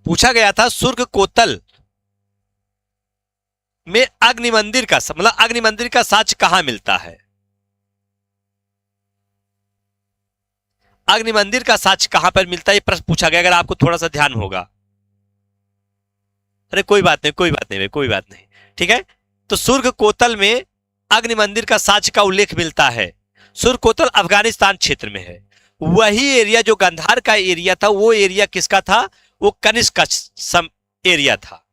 पूछा गया था सुर्ख कोतल में अग्नि मंदिर का, मतलब अग्नि मंदिर का साक्ष्य कहां मिलता है? अग्नि मंदिर का साक्ष्य कहां पर मिलता है, ये प्रश्न पूछा गया, अगर आपको थोड़ा सा ध्यान होगा। अरे कोई बात नहीं, कोई बात नहीं, कोई बात नहीं, ठीक है। तो सुर्ख कोतल में अग्नि मंदिर का साक्ष्य का उल्लेख मिलता है। सुर्ख कोतल अफगानिस्तान क्षेत्र में है। वही एरिया जो गंधार का एरिया था, वो एरिया किसका था? वो कनिष्क का एरिया था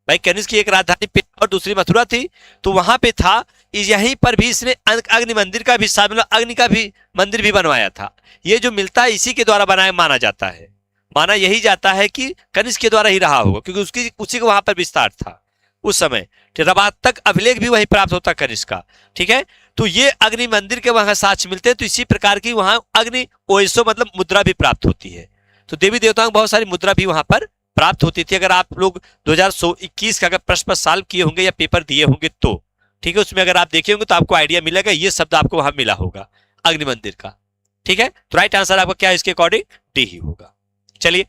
भाई। कनिष्क की एक राजधानी और दूसरी मथुरा थी, तो वहां पे था। यहीं पर भी इसने अग्नि मंदिर का भी, मतलब अग्नि का भी मंदिर भी बनवाया था। ये जो मिलता है इसी के द्वारा बनाया माना जाता है, माना यही जाता है कि कनिष्क के द्वारा ही रहा होगा, क्योंकि उसी को वहां पर विस्तार था उस समय। रबात तक अभिलेख भी वहीं प्राप्त होता कनिष्क का, ठीक है। तो ये अग्नि मंदिर के वहां साक्ष्य मिलते हैं। तो इसी प्रकार की वहां अग्नि ओएसओ मतलब मुद्रा भी प्राप्त होती है। तो देवी देवताओं की बहुत सारी मुद्रा भी वहां पर प्राप्त होती थी। अगर आप लोग 2021 का अगर प्रश्न सॉल्व किए होंगे या पेपर दिए होंगे तो, ठीक है, उसमें अगर आप देखे होंगे तो आपको आइडिया मिलेगा, ये शब्द आपको वहां मिला होगा अग्नि मंदिर का, ठीक है। तो राइट आंसर आपका क्या है इसके अकॉर्डिंग? डी ही होगा। चलिए,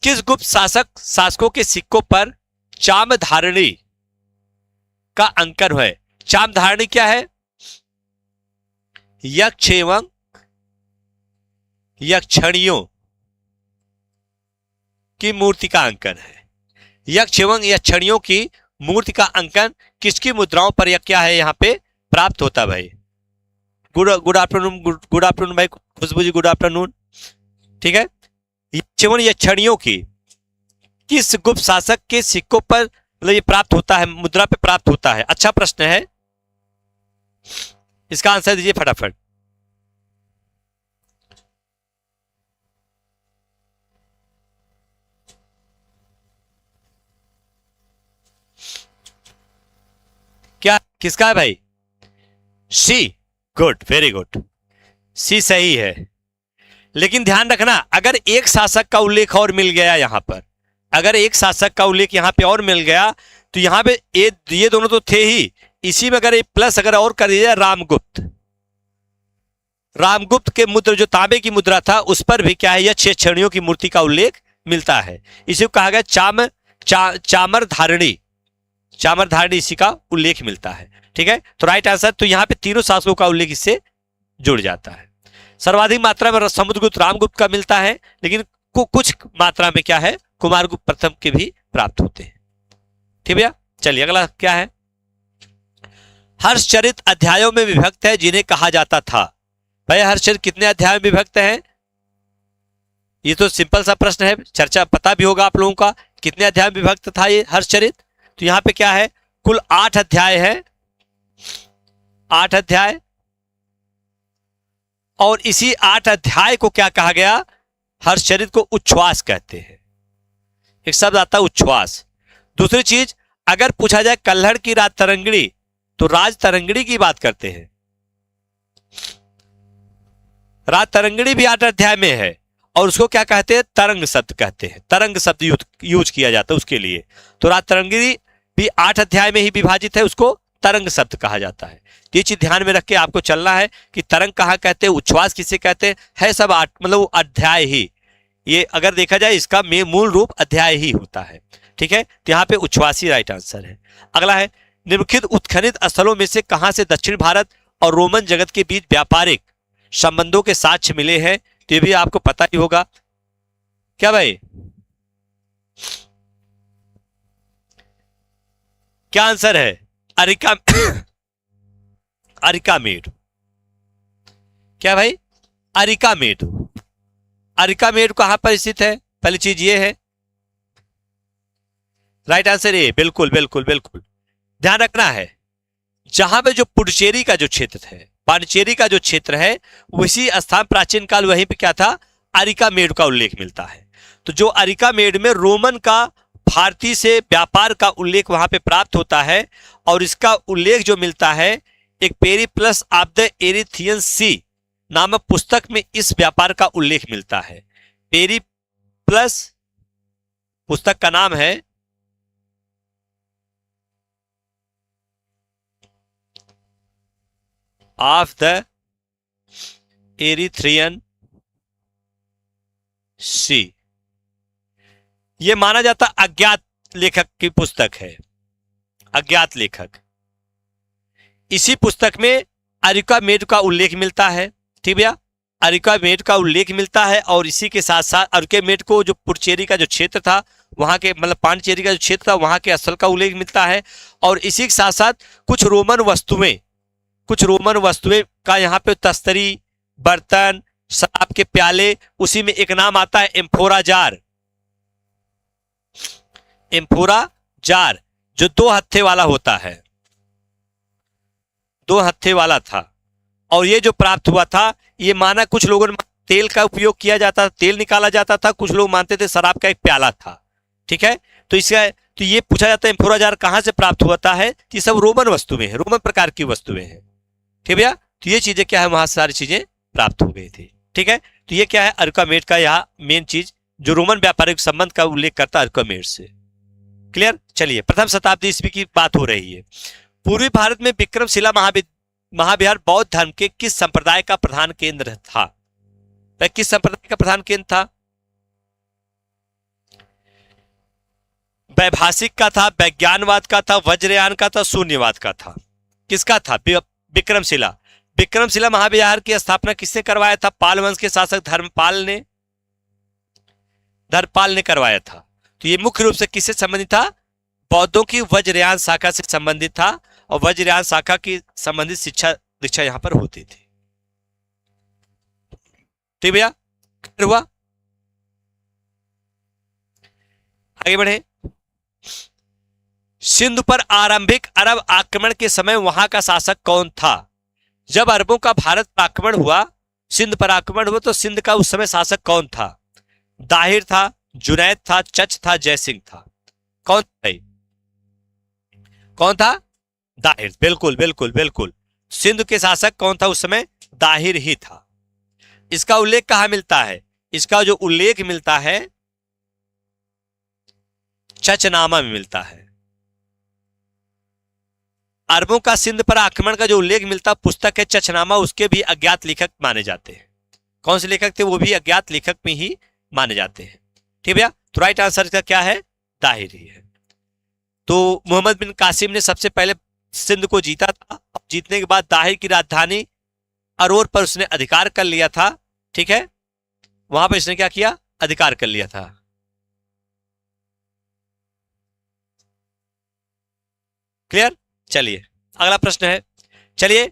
किस गुप्त शासकों के सिक्कों पर चाम धारणी का अंकन है? चाम धारणी क्या है? यक्ष एवं यक्षणियों की मूर्ति का अंकन है। यक्ष एवं यक्षणियों की मूर्ति का अंकन किसकी मुद्राओं पर या क्या है यहाँ पे प्राप्त होता भाई? गुड आफ्टरनून, गुड आफ्टरनून भाई खुशबू जी, गुड आफ्टरनून, ठीक है। यक्ष एवं यक्षणियों की किस गुप्त शासक के सिक्कों पर मतलब ये प्राप्त होता है, मुद्रा पे प्राप्त होता है? अच्छा प्रश्न है, इसका आंसर दीजिए फटाफट। क्या किसका है भाई? सी, गुड, वेरी गुड, सी सही है। लेकिन ध्यान रखना, अगर एक शासक का उल्लेख और मिल गया यहां पर, अगर एक शासक का उल्लेख यहां पे और मिल गया तो यहां पे ये दोनों तो थे ही, इसी में अगर प्लस अगर और कर दिया रामगुप्त, रामगुप्त के मुद्रा जो तांबे की मुद्रा था उस पर भी क्या है, यह यक्षणियों की मूर्ति का उल्लेख मिलता है। इसी को कहा गया चामर धारणी, चामर धारणी, इसी का उल्लेख मिलता है, ठीक है। तो राइट आंसर, तो यहां पे तीनों शासकों का उल्लेख इससे जुड़ जाता है। सर्वाधिक मात्रा में समुद्रगुप्त रामगुप्त का मिलता है, लेकिन कुछ मात्रा में क्या है, कुमारगुप्त प्रथम के भी प्राप्त होते हैं, ठीक भैया। चलिए अगला क्या है? हर्षचरित अध्यायों में विभक्त है जिन्हें कहा जाता था। भाई हर्षचरित कितने अध्याय में विभक्त है? ये तो सिंपल सा प्रश्न है, चर्चा पता भी होगा आप लोगों का, कितने अध्याय में विभक्त था ये हर्षचरित? तो यहां पे क्या है, कुल 8 अध्याय है, 8 अध्याय। और इसी 8 अध्याय को क्या कहा गया? हर्षचरित को उच्छ्वास कहते हैं। एक शब्द आता है उच्छ्वास। दूसरी चीज, अगर पूछा जाए कल्हड़ की राज तरंगिणी, तो राज तरंगिणी की बात करते हैं। राज तरंगिणी भी 8 अध्याय में है और उसको क्या कहते हैं? तरंग शब्द कहते हैं, तरंग शब्द यूज किया जाता है उसके लिए। तो राज तरंगिणी भी 8 अध्याय में ही विभाजित है, उसको तरंग शब्द कहा जाता है। ये चीज ध्यान में रख के आपको चलना है कि तरंग कहाँ कहते हैं, उच्छ्वास किसे कहते हैं, है सब 8 मतलब अध्याय ही। ये अगर देखा जाए इसका मूल रूप अध्याय ही होता है। ठीक है, तो यहाँ पे उच्छ्वास ही राइट आंसर है। अगला है, निम्नलिखित उत्खनित स्थलों में से कहां से दक्षिण भारत और रोमन जगत के बीच व्यापारिक संबंधों के साक्ष्य मिले हैं? तो ये भी आपको पता ही होगा। क्या भाई, क्या आंसर है? अरिका अरिकामेड। क्या भाई? अरिकामेड। अरिकामेड कहां पर स्थित है? पहली चीज ये है, राइट आंसर ए, बिल्कुल बिल्कुल बिल्कुल। ध्यान रखना है, जहां पे जो पुडुचेरी का जो क्षेत्र है, पांडिचेरी का जो क्षेत्र है, उसी स्थान प्राचीन काल वहीं पे क्या था? अरिकामेड का उल्लेख मिलता है। तो जो अरिकामेड में रोमन का भारतीय से व्यापार का उल्लेख वहां पे प्राप्त होता है, और इसका उल्लेख जो मिलता है एक पेरिप्लस ऑफ द एरिथियन सी नामक पुस्तक में इस व्यापार का उल्लेख मिलता है। पेरिप्लस पुस्तक का नाम है, ऑफ द एरिथ्रियन सी। यह माना जाता अज्ञात लेखक की पुस्तक है, अज्ञात लेखक। इसी पुस्तक में अरिकामेड का उल्लेख मिलता है। ठीक भैया, अरिकामेड का उल्लेख मिलता है, और इसी के साथ साथ अरिकामेड को जो पुडुचेरी का जो क्षेत्र था वहां के मतलब पांडिचेरी का जो क्षेत्र था वहां के स्थल का उल्लेख मिलता है। और इसी के साथ साथ कुछ रोमन वस्तुएं का यहाँ पे तस्तरी, बर्तन, शराब के प्याले, उसी में एक नाम आता है एम्फोरा जार। एम्फोरा जार जो 2 हत्थे वाला होता है, 2 हत्थे वाला था। और ये जो प्राप्त हुआ था, ये माना कुछ लोगों ने तेल का उपयोग किया जाता, तेल निकाला जाता था, कुछ लोग मानते थे शराब का एक प्याला था। ठीक है, तो इसका तो ये पूछा जाता है एम्फोरा जार कहां से प्राप्त होता है? ये सब रोमन वस्तुएं हैं, रोमन प्रकार की वस्तुएं हैं। ठीक भैया, तो ये चीजें क्या है, वहां से सारी चीजें प्राप्त हो गई थी। ठीक है, तो ये क्या है, अरिकामेड का यहाँ मेन चीज जो रोमन व्यापारिक संबंध का उल्लेख करता है अरिकामेड से। क्लियर? चलिए, प्रथम शताब्दी ईस्वी की बात हो रही है। पूर्वी भारत में विक्रमशिला महाविहार बौद्ध धर्म के किस संप्रदाय का प्रधान केंद्र था? वह किस संप्रदाय का प्रधान केंद्र था? वैभाषिक का था, वैज्ञानवाद का था, वज्रयान का था, शून्यवाद का था? किसका था? विक्रमशिला। विक्रमशिला महाविहार की स्थापना किसने करवाया था? पाल वंश के शासक धर्मपाल ने करवाया था। तो ये मुख्य रूप से किससे संबंधित था? बौद्धों की वज्रयान शाखा से संबंधित था, और वज्रयान शाखा की संबंधित शिक्षा दीक्षा यहां पर होती थी। ठीक भैया, क्लियर हुआ? आगे बढ़े। सिंधु पर आरंभिक अरब आक्रमण के समय वहां का शासक कौन था? जब अरबों का भारत पर आक्रमण हुआ, सिंध पर आक्रमण हुआ, तो सिंध का उस समय शासक कौन था? दाहिर था, जुनैद था, चच था, जयसिंह था? कौन था? कौन था? दाहिर। बिल्कुल बिल्कुल बिल्कुल। सिंध के शासक कौन था उस समय? दाहिर ही था। इसका उल्लेख कहां मिलता है? इसका जो उल्लेख मिलता है चचनामा में मिलता है। अरबों का सिंध पर आक्रमण का जो उल्लेख मिलता पुस्तक है चचनामा, उसके भी अज्ञात लेखक माने जाते हैं। कौन से लेखक थे? वो भी अज्ञात लेखक में ही माने जाते हैं। ठीक भैया, तो राइट आंसर का क्या है? दाहिर ही है। तो मोहम्मद बिन कासिम ने सबसे पहले सिंध को जीता था। जीतने के बाद दाहिर की राजधानी अरोर पर उसने अधिकार कर लिया था। ठीक है, वहां पर इसने क्या किया? अधिकार कर लिया था। क्लियर? चलिए अगला प्रश्न है, चलिए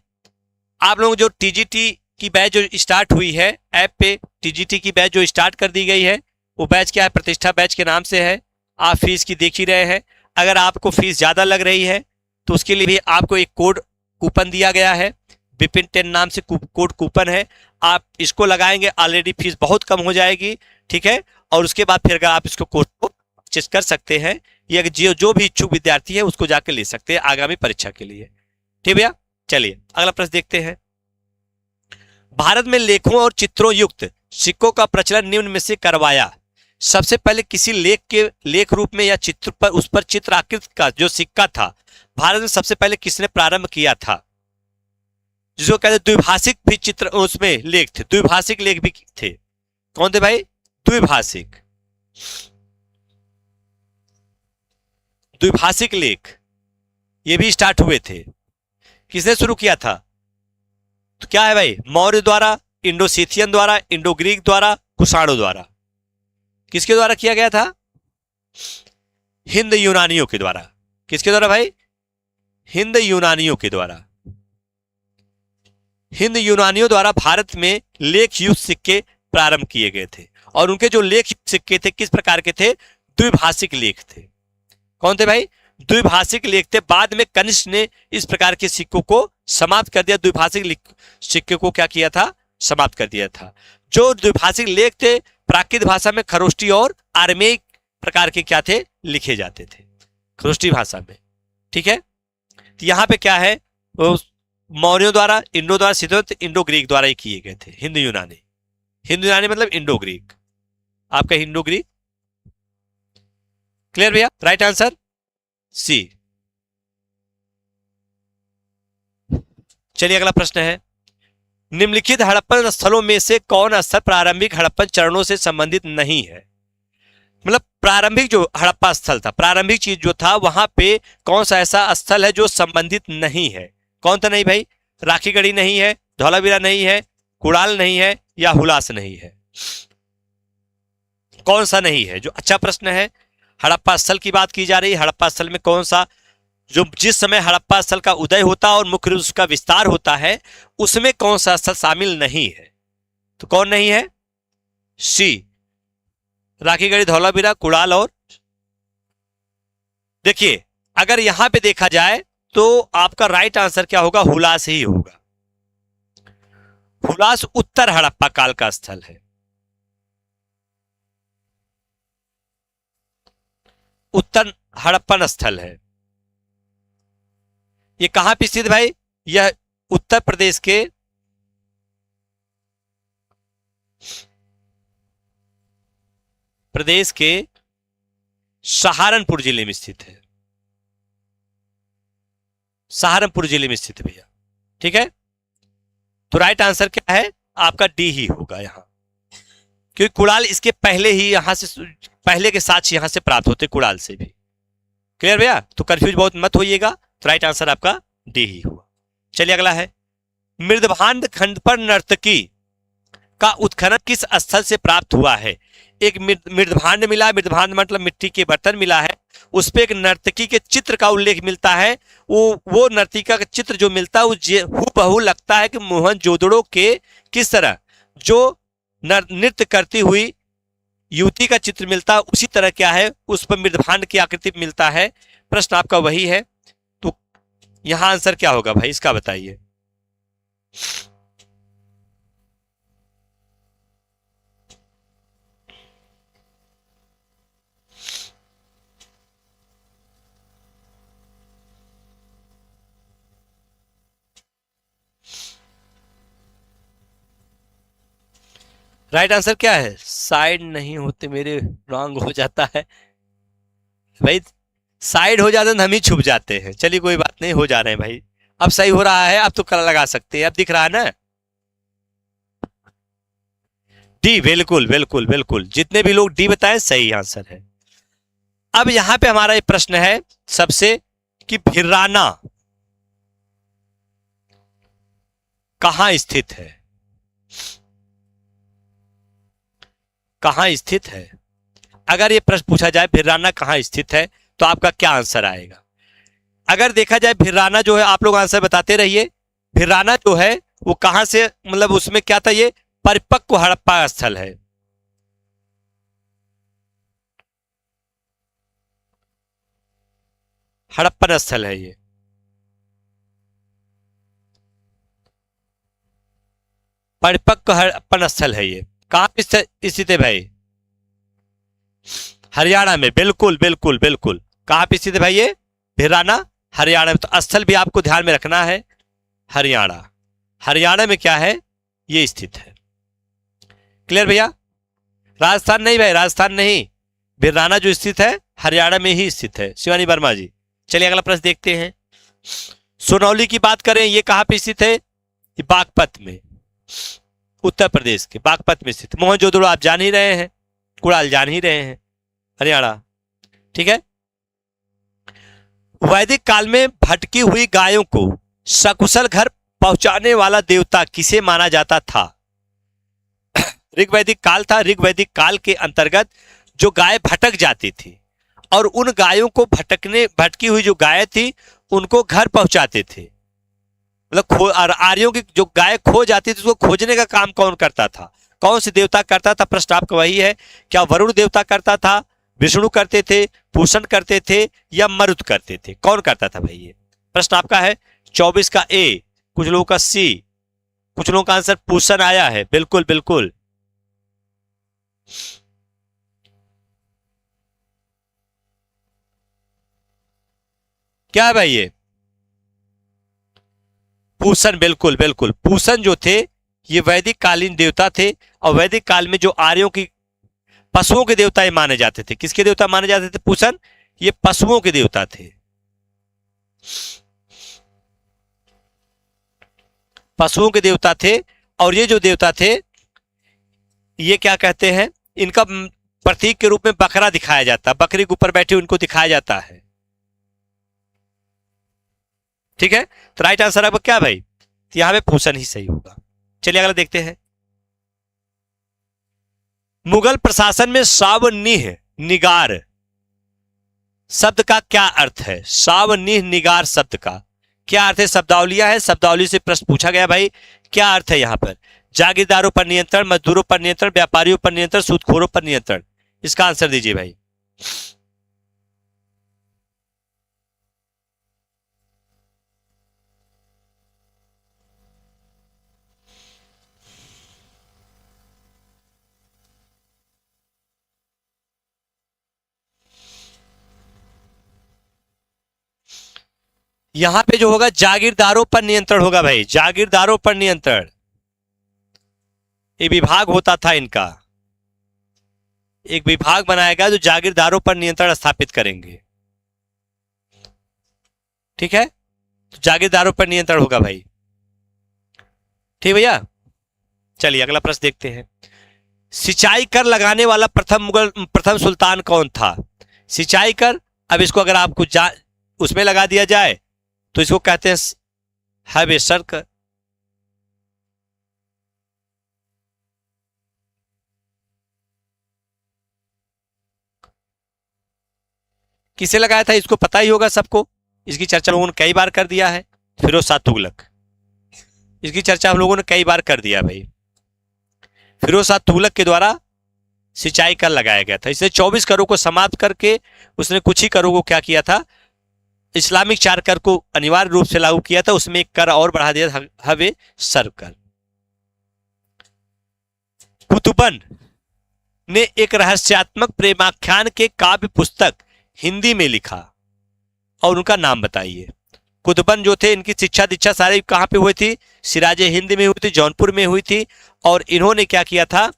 आप लोग जो टीजीटी की बैच जो स्टार्ट हुई है ऐप पे, टीजीटी की बैच जो स्टार्ट कर दी गई है, वो बैच क्या है, प्रतिष्ठा बैच के नाम से है। आप फीस की देख ही रहे हैं। अगर आपको फीस ज्यादा लग रही है तो उसके लिए भी आपको एक कोड कूपन दिया गया है, विपिन 10 नाम से कोड कूपन है। आप इसको लगाएंगे, ऑलरेडी फीस बहुत कम हो जाएगी, ठीक है। और उसके बाद फिर अगर आप इसको कोड को परचेस कर सकते हैं, ये जो भी इच्छुक विद्यार्थी है उसको जाकर ले सकते हैं आगामी परीक्षा के लिए, ठीक भैया। चलिए अगला प्रश्न देखते हैं। भारत में लेखों और चित्रों युक्त सिक्कों का प्रचलन निम्न में से करवाया। सबसे पहले किसी लेख रूप में या चित्र पर, उस पर चित्राकृत का जो सिक्का था, भारत में सबसे पहले किसने प्रारंभ किया था? जिसको कहते द्विभाषिक भी चित्र, उसमें लेख थे, द्विभाषिक लेख भी थे। कौन थे भाई? द्विभाषिक, द्विभाषिक लेख ये भी स्टार्ट हुए थे। किसने शुरू किया था? तो क्या है भाई? मौर्य द्वारा, इंडोसिथियन द्वारा, इंडो ग्रीक द्वारा, कुषाणों द्वारा। किसके द्वारा किया गया था? हिंद यूनानियों के द्वारा। किसके द्वारा भाई? हिंद यूनानियों के द्वारा। हिंद यूनानियों द्वारा भारत में लेख युक्त सिक्के प्रारंभ किए गए थे। और उनके जो लेख युक्त सिक्के थे किस प्रकार के थे? द्विभाषिक लेख थे। कौन थे भाई? द्विभाषिक लेख थे। बाद में कनिष्क ने इस प्रकार के सिक्कों को समाप्त कर दिया, द्विभाषिक सिक्के को क्या किया था? समाप्त कर दिया था। जो द्विभाषिक लेख थे प्राकृत भाषा में खरोष्टी और आर्मेयिक प्रकार के क्या थे? लिखे जाते थे खरोष्टी भाषा में, ठीक है। तो यहां पे क्या है? मौर्यों द्वारा, इंडो द्वारा, सिद्धों, इंडो ग्रीक द्वारा ही किए गए थे। हिंद यूनानी, हिंद यूनानी मतलब इंडो ग्रीक, आपका इंडो ग्रीक। क्लियर भैया? Right answer C. चलिए अगला प्रश्न है, निम्नलिखित हड़प्पन स्थलों में से कौन स्थल प्रारंभिक हड़प्पन चरणों से संबंधित नहीं है? मतलब प्रारंभिक जो हड़प्पा स्थल था, प्रारंभिक चीज जो था, वहां पे कौन सा ऐसा स्थल है जो संबंधित नहीं है? कौन सा नहीं भाई? राखीगढ़ी नहीं है, धौलावीरा नहीं है, कुड़ाल नहीं है, या हुलास नहीं है? कौन सा नहीं है? जो अच्छा प्रश्न है। हड़प्पा स्थल की बात की जा रही है। हड़प्पा स्थल में कौन सा, जो जिस समय हड़प्पा स्थल का उदय होता है और मुख्य रूप से उसका विस्तार होता है, उसमें कौन सा स्थल शामिल नहीं है? तो कौन नहीं है? सी, राखीगढ़ी, धौलावीरा, कुड़ाल। और देखिए अगर यहां पे देखा जाए तो आपका राइट आंसर क्या होगा? हुलास ही होगा। हुलास उत्तर हड़प्पा काल का स्थल है। उत्तर हड़प्पन स्थल है। ये कहां पे स्थित भाई? यह उत्तर प्रदेश के सहारनपुर जिले में स्थित है। सहारनपुर जिले में स्थित है भैया, ठीक है। तो राइट आंसर क्या है? आपका डी ही होगा यहां, क्योंकि कुड़ाल इसके पहले ही यहां से, पहले के साक्ष्य यहां से प्राप्त होते, कुड़ाल से भी। क्लियर भैया? तो कंफ्यूज बहुत मत होइएगा। तो राइट आंसर आपका डी ही हुआ। चलिए अगला है, मृदभांड खंड पर नर्तकी का उत्खनन किस स्थल से प्राप्त हुआ है? एक मृदभांड मिला, मृदभांड मतलब मिट्टी के बर्तन मिला है, उस पे एक नर्तकी के चित्र का उल्लेख मिलता है। वो नर्तिका का चित्र जो मिलता है वो हूबहू लगता है कि मोहनजोदड़ो के किस तरह जो नृत्य करती हुई युवती का चित्र मिलता है, उसी तरह क्या है उस पर मृदभांड की आकृति मिलता है। प्रश्न आपका वही है। तो यहां आंसर क्या होगा भाई? इसका बताइए। राइट आंसर क्या है? साइड नहीं होते मेरे, रॉन्ग हो जाता है भाई। साइड हो जाते हैं तो हम ही छुप जाते हैं। चलिए कोई बात नहीं, हो जा रहे हैं भाई। अब सही हो रहा है, अब तो कल लगा सकते हैं, अब दिख रहा है ना। डी, बिल्कुल बिल्कुल बिल्कुल, जितने भी लोग डी बताएं सही आंसर है। अब यहां पे हमारा एक प्रश्न है सबसे, कि भिराना कहां स्थित है? कहां स्थित है? अगर ये प्रश्न पूछा जाए भिराना कहां स्थित है, तो आपका क्या आंसर आएगा? अगर देखा जाए भिराना जो है, आप लोग आंसर बताते रहिए, भिराना जो है वो कहां से, मतलब उसमें क्या था, ये परिपक्व हड़प्पा स्थल है। हड़प्पन स्थल है ये। परिपक्व हड़प्पन स्थल है ये। कहां पे स्थित है भाई? हरियाणा में, बिल्कुल बिल्कुल बिल्कुल। कहां पे स्थित है भाई ये? भिराना हरियाणा में। तो स्थल भी आपको ध्यान में रखना है, हरियाणा। हरियाणा में क्या है, ये स्थित है। क्लियर भैया? राजस्थान नहीं भाई, राजस्थान नहीं, भिराना जो स्थित है हरियाणा में ही स्थित है, शिवानी वर्मा जी। चलिए अगला प्रश्न देखते हैं। सोनौली की बात करें, ये कहां पे स्थित है? ये बागपत में, उत्तर प्रदेश के बागपत में स्थित। मोहनजोदड़ो आप जान ही रहे हैं, कुड़ाल जान ही रहे हैं, हरियाणा। ठीक है। वैदिक काल में भटकी हुई गायों को सकुशल घर पहुंचाने वाला देवता किसे माना जाता था? ऋग्वैदिक काल था। ऋग्वैदिक काल के अंतर्गत जो गाय भटक जाती थी और उन गायों को भटकी हुई जो गाय थी उनको घर पहुंचाते थे। मतलब आर्यों की जो गाय खो जाती थी उसको खोजने का काम कौन करता था? कौन से देवता करता था? प्रश्न आपका वही है। क्या वरुण देवता करता था, विष्णु करते थे, पूषण करते थे, या मरुत करते थे? कौन करता था भाई? ये प्रश्न आपका है। 24 का ए, कुछ लोगों का सी, कुछ लोगों का आंसर पूषण आया है। बिल्कुल बिल्कुल। क्या है भाई ये? पूषण, बिल्कुल बिल्कुल। पूषण जो थे ये वैदिक कालीन देवता थे, और वैदिक काल में जो आर्यों की पशुओं के देवता ये माने जाते थे। किसके देवता माने जाते थे? पूषण। ये पशुओं के देवता थे, पशुओं के देवता थे। और ये जो देवता थे ये क्या कहते हैं, इनका प्रतीक के रूप में बकरा दिखाया जाता है, बकरी के ऊपर बैठे उनको दिखाया जाता है। ठीक है। तो राइट आंसर आपका क्या भाई? तो यहां पे पूषण ही सही होगा। चलिए अगला देखते हैं। मुगल प्रशासन में सावनिह निगार शब्द का क्या अर्थ है? सावनिह निगार शब्द का क्या अर्थ है? शब्दावलियां है, शब्दावली से प्रश्न पूछा गया भाई, क्या अर्थ है यहां पर? जागीरदारों पर नियंत्रण, मजदूरों पर नियंत्रण, व्यापारियों पर नियंत्रण, सूदखोरों पर नियंत्रण। इसका आंसर दीजिए भाई। यहां पे जो होगा जागीरदारों पर नियंत्रण होगा भाई, जागीरदारों पर नियंत्रण। एक विभाग होता था इनका, एक विभाग बनाया गया जो जागीरदारों पर नियंत्रण स्थापित करेंगे। ठीक है। तो जागीरदारों पर नियंत्रण होगा भाई। ठीक भैया। चलिए अगला प्रश्न देखते हैं। सिंचाई कर लगाने वाला प्रथम सुल्तान कौन था? सिंचाई कर, अब इसको अगर आपको उसमें लगा दिया जाए तो इसको कहते हैं हार्वेस्टर कर। किसे लगाया था इसको पता ही होगा सबको, इसकी चर्चा लोगों ने कई बार कर दिया है। फिरोज शाह तुगलक, इसकी चर्चा हम लोगों ने कई बार कर दिया भाई। फिरोज शाह तुगलक के द्वारा सिंचाई कर लगाया गया था। इसने 24 करों को समाप्त करके उसने कुछ ही करों को क्या किया था, इस्लामिक 4 कर को अनिवार्य रूप से लागू किया था, उसमें एक कर और बढ़ा दिया था, हवे सर कर। कुतुबन ने एक रहस्यात्मक प्रेमाख्यान के काव्य पुस्तक हिंदी में लिखा और उनका नाम बताइए। कुतुबन जो थे इनकी शिक्षा दीक्षा सारी कहां पे हुई थी? सिराजे हिंद में हुई थी, जौनपुर में हुई थी। और इन्होंने क्या किया था,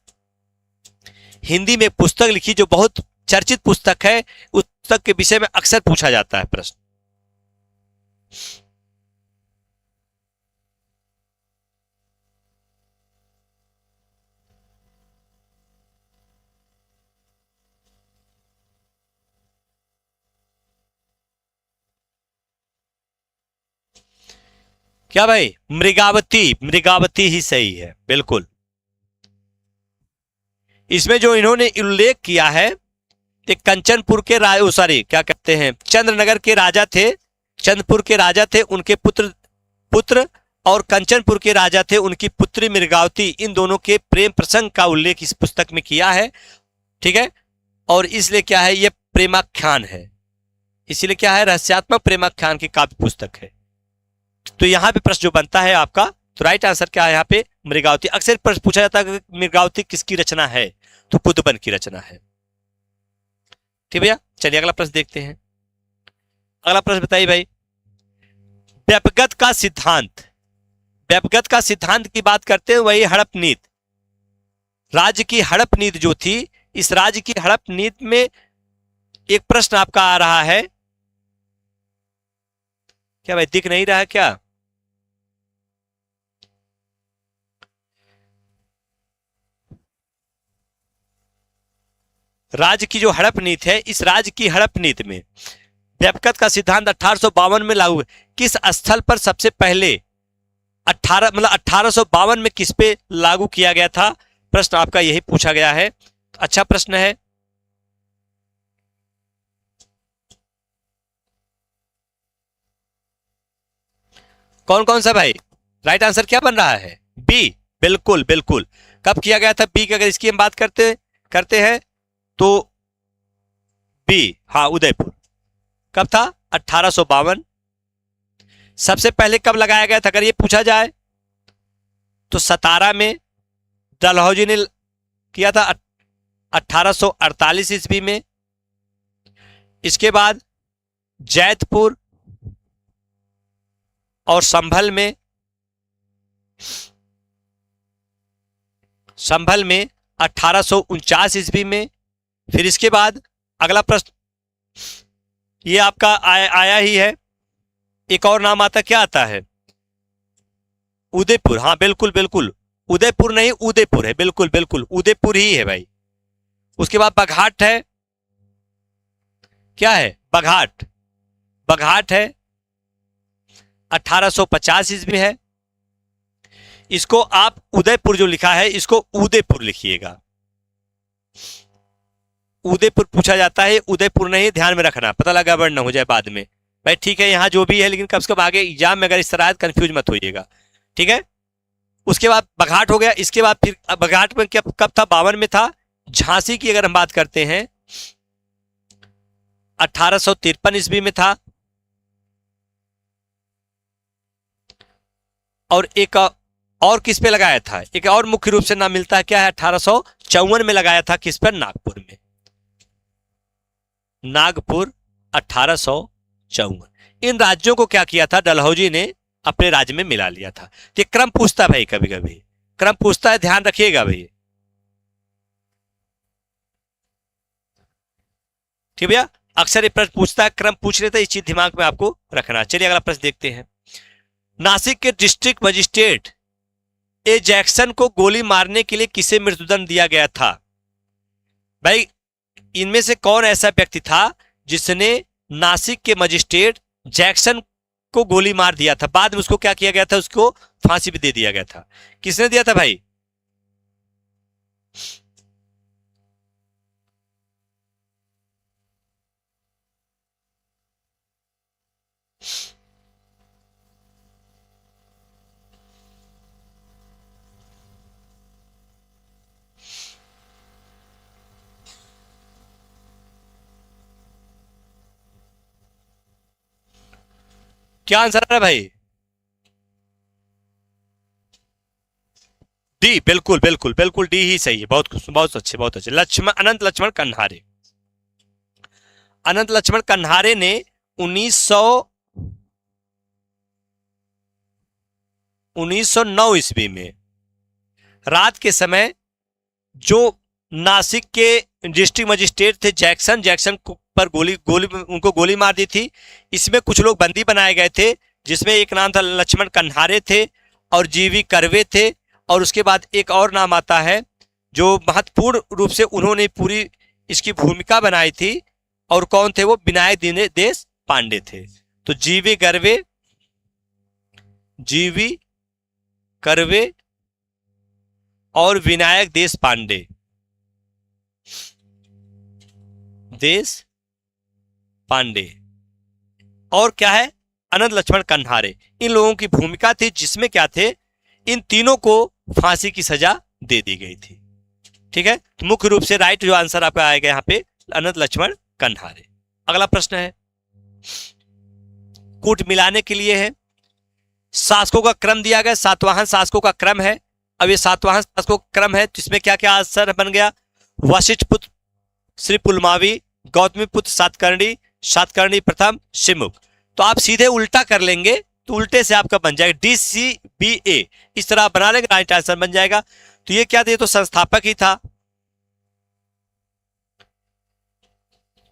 हिंदी में पुस्तक लिखी जो बहुत चर्चित पुस्तक है। उस पुस्तक के विषय में अक्सर पूछा जाता है प्रश्न। क्या भाई? मृगावती, मृगावती ही सही है, बिल्कुल। इसमें जो इन्होंने उल्लेख किया है, एक कंचनपुर के सॉरी क्या कहते हैं, चंद्रनगर के राजा थे चंद्रपुर के राजा थे उनके पुत्र पुत्र और कंचनपुर के राजा थे उनकी पुत्री मृगावती, इन दोनों के प्रेम प्रसंग का उल्लेख इस पुस्तक में किया है। ठीक है, और इसलिए क्या है, यह प्रेमाख्यान है, इसीलिए क्या है, रहस्यात्मक प्रेमाख्यान की काव्य पुस्तक है। तो यहां पे प्रश्न जो बनता है आपका, तो राइट आंसर क्या है यहाँ पे, मृगावती। अक्सर प्रश्न पूछा जाता है कि मृगावती किसकी रचना है, तो बुद्धबन की रचना है। ठीक भैया, चलिए अगला प्रश्न देखते हैं। अगला प्रश्न बताइए भाई, व्यपगत का सिद्धांत, व्यपगत का सिद्धांत की बात करते हैं, वही हड़प नीति, राज्य की हड़प नीति जो थी, इस राज्य की हड़प नीति में एक प्रश्न आपका आ रहा है, क्या भाई दिख नहीं रहा है क्या? राज्य की जो हड़प नीति है, इस राज्य की हड़प नीति में व्यपगत का सिद्धांत 1852 में लागू, किस स्थल पर सबसे पहले 1852 में किस पे लागू किया गया था, प्रश्न आपका यही पूछा गया है। अच्छा प्रश्न है। कौन कौन सा भाई, राइट आंसर क्या बन रहा है, बी, बिल्कुल बिल्कुल। कब किया गया था बी की, अगर इसकी हम बात करते हैं तो बी, हाँ उदयपुर। कब था, 1852। सबसे पहले कब लगाया गया था अगर ये पूछा जाए तो सतारा में डलहौजी ने किया था 1848 ईस्वी में। इसके बाद जैतपुर और संभल में 1849 ईस्वी में। फिर इसके बाद अगला प्रश्न ये आपका आया ही है, एक और नाम आता, क्या आता है, उदयपुर। हाँ बिल्कुल बिल्कुल, उदयपुर नहीं उदयपुर है, बिल्कुल बिल्कुल उदयपुर ही है भाई। उसके बाद बघाट है, क्या है, बघाट, बघाट है, 1850 ईस्वी है। इसको आप उदयपुर जो लिखा है इसको उदयपुर लिखिएगा, उदयपुर पूछा जाता है, उदयपुर नहीं, ध्यान में रखना, पता लगा वर्ण न हो जाए बाद में भाई। ठीक है, यहां जो भी है, लेकिन कम से कम आगे एग्जाम में अगर इस तरह कंफ्यूज मत होइएगा। ठीक है, उसके बाद बघाट हो गया। इसके बाद फिर बघाट में कब था, 52 में था। झांसी की अगर हम बात करते हैं 1853 ईस्वी में था। और एक और किस पे लगाया था, एक और मुख्य रूप से नाम मिलता है, क्या है, 1854 में लगाया था, किस पर, नागपुर में, नागपुर 1854। इन राज्यों को क्या किया था, डलहौजी ने अपने राज्य में मिला लिया था। ये क्रम पूछता भाई, कभी कभी क्रम पूछता है, ध्यान रखिएगा भाई। ठीक भैया, अक्सर ये प्रश्न पूछता है, क्रम पूछ लेता है, इस चीज दिमाग में आपको रखना। चलिए अगला प्रश्न देखते हैं। नासिक के डिस्ट्रिक्ट मजिस्ट्रेट ए जैक्सन को गोली मारने के लिए किसे मृत्युदंड दिया गया था? भाई इनमें से कौन ऐसा व्यक्ति था जिसने नासिक के मजिस्ट्रेट जैक्सन को गोली मार दिया था, बाद में उसको क्या किया गया था, उसको फांसी भी दे दिया गया था। किसने दिया था भाई? क्या आंसर है भाई? डी, बिल्कुल बिल्कुल बिल्कुल, डी ही सही है। बहुत बहुत अच्छे, बहुत अच्छे। लक्ष्मण, अनंत लक्ष्मण कन्हारे, अनंत लक्ष्मण कन्हारे ने 1909 ईस्वी में रात के समय जो नासिक के डिस्ट्रिक्ट मजिस्ट्रेट थे जैक्सन पर उनको गोली मार दी थी। इसमें कुछ लोग बंदी बनाए गए थे, जिसमें एक नाम था लक्ष्मण कन्हारे थे और जीवी कर्वे थे। और उसके बाद एक और नाम आता है जो महत्वपूर्ण रूप से उन्होंने पूरी इसकी भूमिका बनाई थी, और कौन थे वो? विनायक देश पांडे थे। तो जीवी कर्वे और विनायक देश पांडे और क्या है, अनंत लक्ष्मण कन्हारे, इन लोगों की भूमिका थी जिसमें क्या थे, इन तीनों को फांसी की सजा दे दी गई थी। ठीक है, तो मुख्य रूप से राइट जो आंसर आपका आएगा यहाँ पे अनंत लक्ष्मण कन्हारे। अगला प्रश्न है, कूट मिलाने के लिए है, शासकों का क्रम दिया गया, सातवाहन शासकों का क्रम है। अब ये सातवाहन शासकों का क्रम है तो इसमें क्या क्या आंसर बन गया, वशिष्ठ पुत्र श्री पुलमावी, गौतमी पुत्र सातकर्णी, सातकर्णी प्रथम, शिमुख। तो आप सीधे उल्टा कर लेंगे तो उल्टे से आपका बन जाएगा DCBA, इस तरह आप बना लेंगे, राइट आंसर बन जाएगा। तो ये क्या था, ये तो संस्थापक ही था।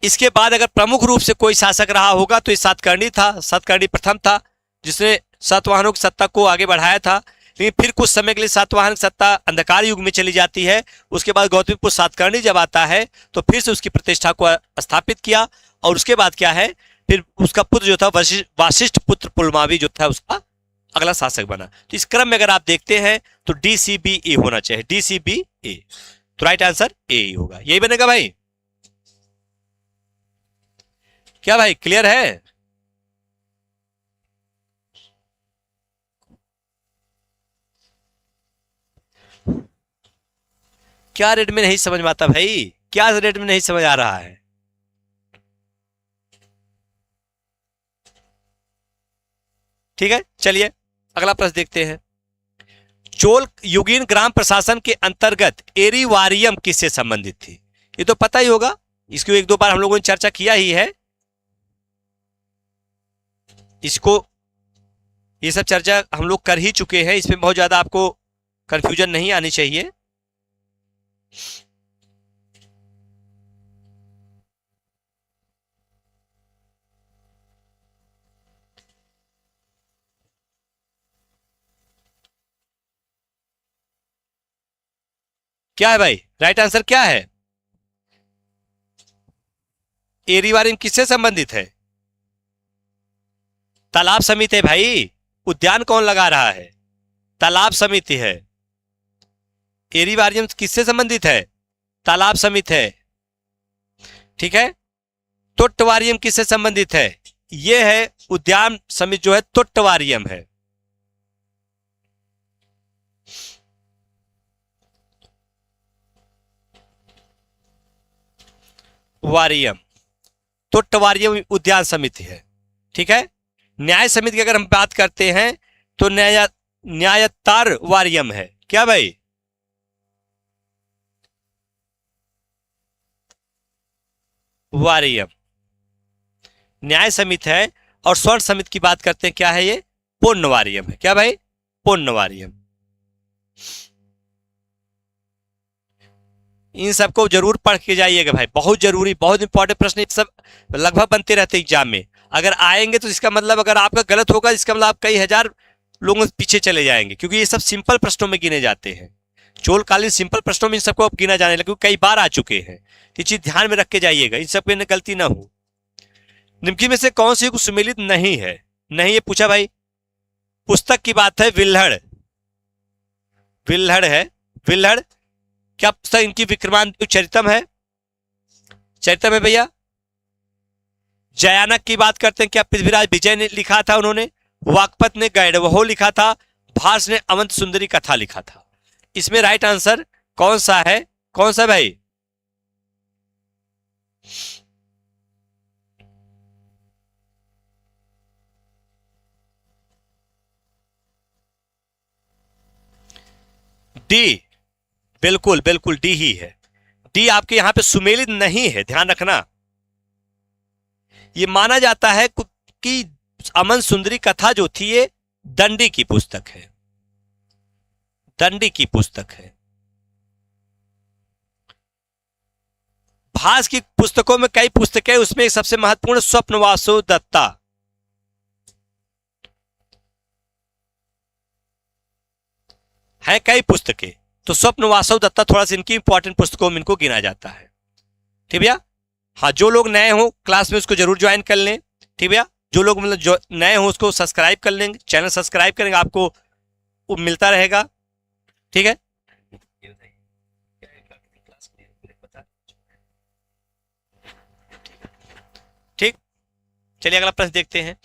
इसके बाद अगर प्रमुख रूप से कोई शासक रहा होगा तो ये सातकर्णी था, सातकर्णी प्रथम था जिसने सातवाहनों की सत्ता को आगे बढ़ाया था। लेकिन फिर कुछ समय के लिए सातवाहन की सत्ता अंधकार युग में चली जाती है। उसके बाद गौतमीपुत्र सातकर्णी जब आता है तो फिर से उसकी प्रतिष्ठा को स्थापित किया, और उसके बाद क्या है, फिर उसका पुत्र जो था वशिष्ठ पुत्र पुलमावी जो था उसका अगला शासक बना। तो इस क्रम में अगर आप देखते हैं तो DCBA होना चाहिए, DCBA। तो राइट आंसर ए ही होगा, यही बनेगा भाई। क्या भाई क्लियर है? क्या रेट में नहीं समझ में आता भाई, क्या रेट में नहीं समझ आ रहा है? ठीक है, चलिए अगला प्रश्न देखते हैं। चोल युगीन ग्राम प्रशासन के अंतर्गत एरीवारियम किससे संबंधित थी? ये तो पता ही होगा, इसको एक दो बार हम लोगों ने चर्चा किया ही है। इसको ये सब चर्चा हम लोग कर ही चुके हैं, इसमें बहुत ज्यादा आपको कंफ्यूजन नहीं आनी चाहिए। क्या है भाई, राइट आंसर क्या है? एरीवारियम किससे संबंधित है? तालाब समिति है भाई, उद्यान कौन लगा रहा है? तालाब समिति है। एरीवारियम किससे संबंधित है? तालाब समिति है। ठीक है, तोट्टवारियम किससे संबंधित है? यह है उद्यान समिति जो है तोट्टवारियम है। वारियम, तोट्टवारियम उद्यान समिति है। ठीक है, न्याय समिति की अगर हम बात करते हैं तो न्यायतार वारियम है। क्या भाई? वारियम न्याय समिति है। और स्वर्ण समिति की बात करते हैं, क्या है ये? पुण्यवारियम है। क्या भाई? पुण्यवारियम। इन सबको जरूर पढ़ के जाइएगा भाई, बहुत जरूरी, बहुत इंपॉर्टेंट प्रश्न सब लगभग बनते रहते एग्जाम में। अगर आएंगे तो इसका मतलब अगर आपका गलत होगा इसका मतलब आप कई हजार लोगों से पीछे चले जाएंगे, क्योंकि ये सब सिंपल प्रश्नों में गिने जाते हैं। चोलकालीन सिंपल प्रश्नों में इन सबको अब गिना जाने लगा, क्योंकि कई बार आ चुके हैं। ये चीज ध्यान में रख के जाइएगा, इन सब में गलती ना हो। निम्नलिखित में से कौन सी सुमेलित नहीं है? नहीं, ये पूछा भाई। पुस्तक की बात है, विल्हड़, विल्हड़ है। विल्हड़ क्या पुस्तक इनकी? विक्रमादित्य चरितम है, चरितम है भैया। जयानक की बात करते हैं, क्या पृथ्वीराज विजय ने लिखा था उन्होंने? वाकपत ने गैडवहो लिखा था, भास ने अवंत सुंदरी कथा लिखा था। इसमें राइट आंसर कौन सा है? कौन सा भाई? डी, बिल्कुल बिल्कुल डी ही है। डी आपके यहां पे सुमेलित नहीं है, ध्यान रखना। ये माना जाता है कि अमन सुंदरी कथा जो थी ये दंडी की पुस्तक है, दंडी की पुस्तक है। भास की पुस्तकों में कई पुस्तकें, उसमें सबसे महत्वपूर्ण स्वप्नवासो दत्ता है, कई पुस्तकें। तो स्वप्न वासव दत्ता थोड़ा सा इनकी इंपॉर्टेंट पुस्तकों में इनको गिना जाता है। ठीक भैया? हाँ, जो लोग नए हो क्लास में उसको जरूर ज्वाइन कर लें। ठीक भैया? जो लोग मतलब जो नए हो उसको सब्सक्राइब कर लेंगे, चैनल सब्सक्राइब करेंगे, आपको वो मिलता रहेगा। ठीक है, ठीक। चलिए अगला प्रश्न देखते हैं।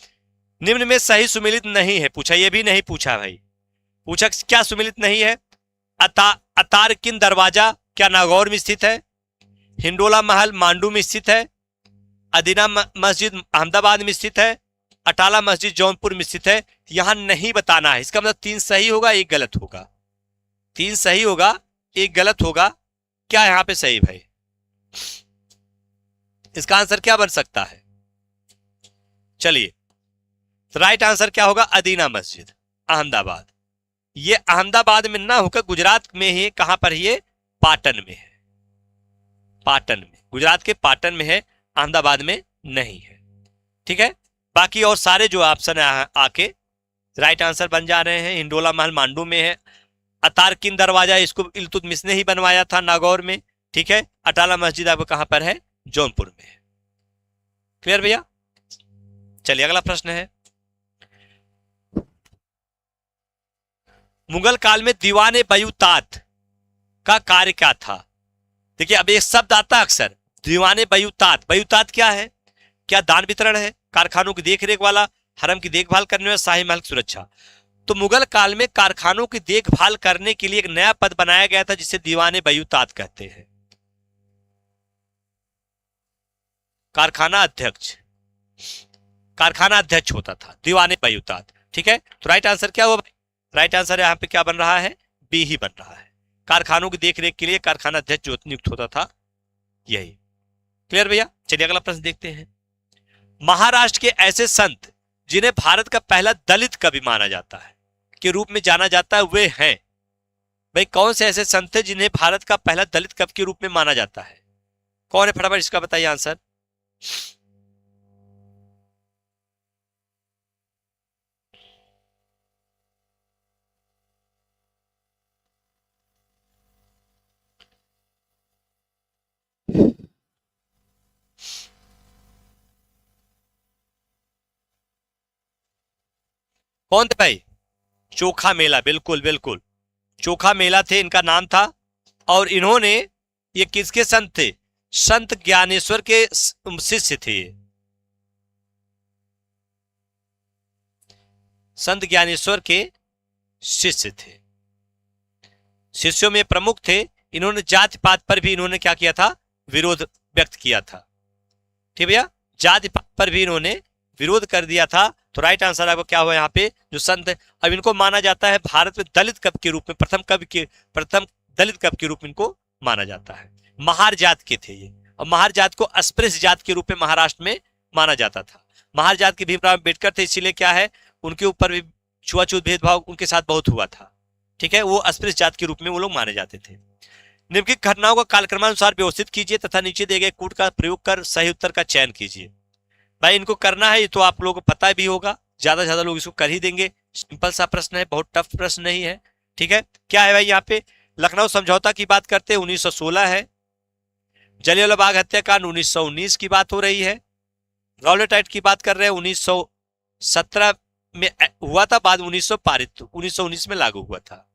निम्न में सही सुमेलित नहीं है, पूछा, ये भी नहीं पूछा भाई, पूछा क्या सुमेलित नहीं है। अतारकिन दरवाजा क्या नागौर में स्थित है? हिंडोला महल मांडू में स्थित है? अदीना मस्जिद अहमदाबाद में स्थित है? अटाला मस्जिद जौनपुर में स्थित है? यहां नहीं बताना है, इसका मतलब 3 सही होगा 1 गलत होगा, 3 सही होगा 1 गलत होगा। क्या यहां पे सही भाई? इसका आंसर क्या बन सकता है? चलिए, राइट आंसर क्या होगा? अदीना मस्जिद अहमदाबाद। ये अहमदाबाद में ना होकर गुजरात में ही, कहां पर ये? पाटन में है, पाटन में, गुजरात के पाटन में है, अहमदाबाद में नहीं है। ठीक है, बाकी और सारे जो ऑप्शन आके राइट आंसर बन जा रहे हैं। हिंडोला महल मांडू में है, अतारकिन दरवाजा इसको इल्तुतमिश ने ही बनवाया था नागौर में। ठीक है, अटाला मस्जिद आपको कहां पर है? जौनपुर में है। क्लियर भैया? चलिए अगला प्रश्न है, मुगल काल में दीवाने बयूतात का कार्य क्या था? देखिए, अब एक शब्द आता है अक्सर, दीवाने बयूतात। बयूतात क्या है? क्या दान वितरण है, कारखानों की देखरेख वाला, हरम की देखभाल करने वाला, शाही महल की सुरक्षा? तो मुगल काल में कारखानों की देखभाल करने के लिए एक नया पद बनाया गया था जिसे दीवाने बयूतात कहते हैं, कारखाना अध्यक्ष। कारखाना अध्यक्ष होता था दीवाने बयूतात। ठीक है, तो राइट आंसर क्या हुआ? राइट आंसर यहां पे क्या बन रहा है? बी ही बन रहा है, कारखानों की देखरेख के लिए कारखाना अध्यक्ष जो नियुक्त होता था, यही। क्लियर भैया? चलिए अगला प्रश्न देखते हैं, महाराष्ट्र के ऐसे संत जिन्हें भारत का पहला दलित कवि माना जाता है, के रूप में जाना जाता है, वे हैं भाई कौन से ऐसे संत थे जिन्हें भारत का पहला दलित कवि के रूप में माना जाता है? कौन है, फटाफट इसका बताइए आंसर। कौन थे भाई? चोखा मेला, बिल्कुल बिल्कुल, चोखा मेला थे, इनका नाम था। और इन्होंने, ये किसके संत थे? संत ज्ञानेश्वर के शिष्य थे। संत ज्ञानेश्वर के शिष्य थे, शिष्यों में प्रमुख थे। इन्होंने जाति पात पर भी इन्होंने क्या किया था? विरोध व्यक्त किया था। ठीक भैया, जाति पात पर भी इन्होंने विरोध कर दिया था। तो राइट आंसर आपको क्या हुआ यहाँ पे? जो संत, अब इनको माना जाता है भारत में दलित कवि के रूप में, प्रथम दलित कवि के रूप में इनको माना जाता है। महार जात के थे ये, और महार जात को अस्पृश्य जात के रूप में महाराष्ट्र में माना जाता था। महार जात के भीमराव अम्बेडकर थे, इसीलिए क्या है, उनके ऊपर भी छुआछूत भेदभाव उनके साथ बहुत हुआ था। ठीक है, वो अस्पृश्य जात के रूप में वो लोग माने जाते थे। निम्नलिखित घटनाओं को कालक्रमानुसार व्यवस्थित कीजिए तथा नीचे दिए गए कूट का प्रयोग कर सही उत्तर का चयन कीजिए। भाई इनको करना है, ये तो आप लोगों को पता भी होगा, ज्यादा से ज्यादा लोग इसको कर ही देंगे। सिंपल सा प्रश्न है, बहुत टफ प्रश्न नहीं है। ठीक है, क्या है भाई यहाँ पे? लखनऊ समझौता की बात करते हैं, 1916 है। जलियांवाला बाग हत्याकांड 1919 की बात हो रही है। रॉलेट एक्ट की बात कर रहे हैं, 1917 में हुआ था, बाद 1919 में लागू हुआ था,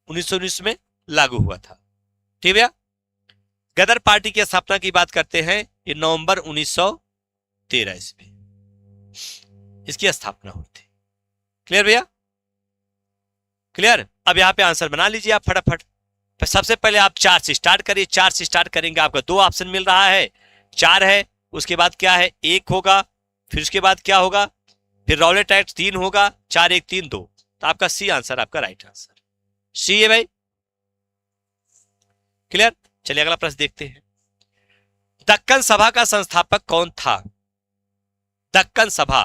1919 में लागू हुआ था। ठीक है, गदर पार्टी की स्थापना की बात करते हैं, ये नवंबर 1913 ईस्वी इसकी स्थापना हुई थी। क्लियर भैया? क्लियर? अब यहां पे आंसर बना लीजिए आप फटाफट। सबसे पहले आप 4 से स्टार्ट करिए, 4 से स्टार्ट करेंगे, आपका 2 ऑप्शन मिल रहा है, 4 है, उसके बाद क्या है, 1 होगा, फिर उसके बाद क्या होगा, फिर रॉलेट एक्ट 3 होगा, 4 1 3 2, तो आपका सी आंसर आपका राइट आंसर सी है भाई। क्लियर? चलिए अगला प्रश्न देखते हैं, दक्कन सभा का संस्थापक कौन था? दक्कन सभा,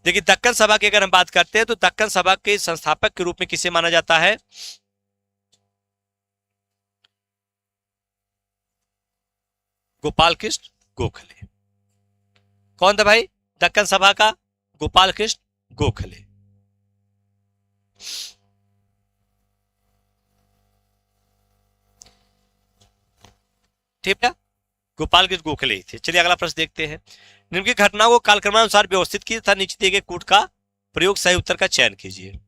देखिए दक्कन सभा की अगर हम बात करते हैं तो दक्कन सभा के संस्थापक के रूप में किसे माना जाता है? गोपाल कृष्ण गोखले। कौन था भाई दक्कन सभा का? गोपाल कृष्ण गोखले। ठीक है, गोपाल कृष्ण गोखले थे। चलिए अगला प्रश्न देखते हैं, निम्नलिखित घटनाओं को कालक्रमानुसार व्यवस्थित कीजिए तथा नीचे दिए गए कूट का प्रयोग सही उत्तर का चयन कीजिए।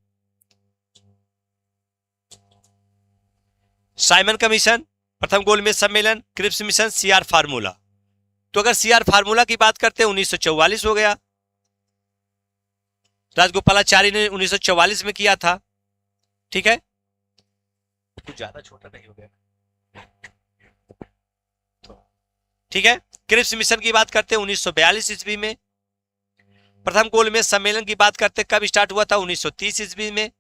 साइमन कमीशन, प्रथम गोलमेज सम्मेलन, क्रिप्स मिशन, सीआर फार्मूला। तो अगर सीआर फार्मूला की बात करते हैं 1944 हो गया, राजगोपालाचारी ने 1944 में किया था। ठीक है, कुछ ज्यादा छोटा नहीं हो गया। ठीक है, क्रिप्स मिशन की बात करते हैं 1942 ईस्वी में। प्रथम गोलमेज सम्मेलन की बात करते कब स्टार्ट हुआ था? 1930 ईस्वी में।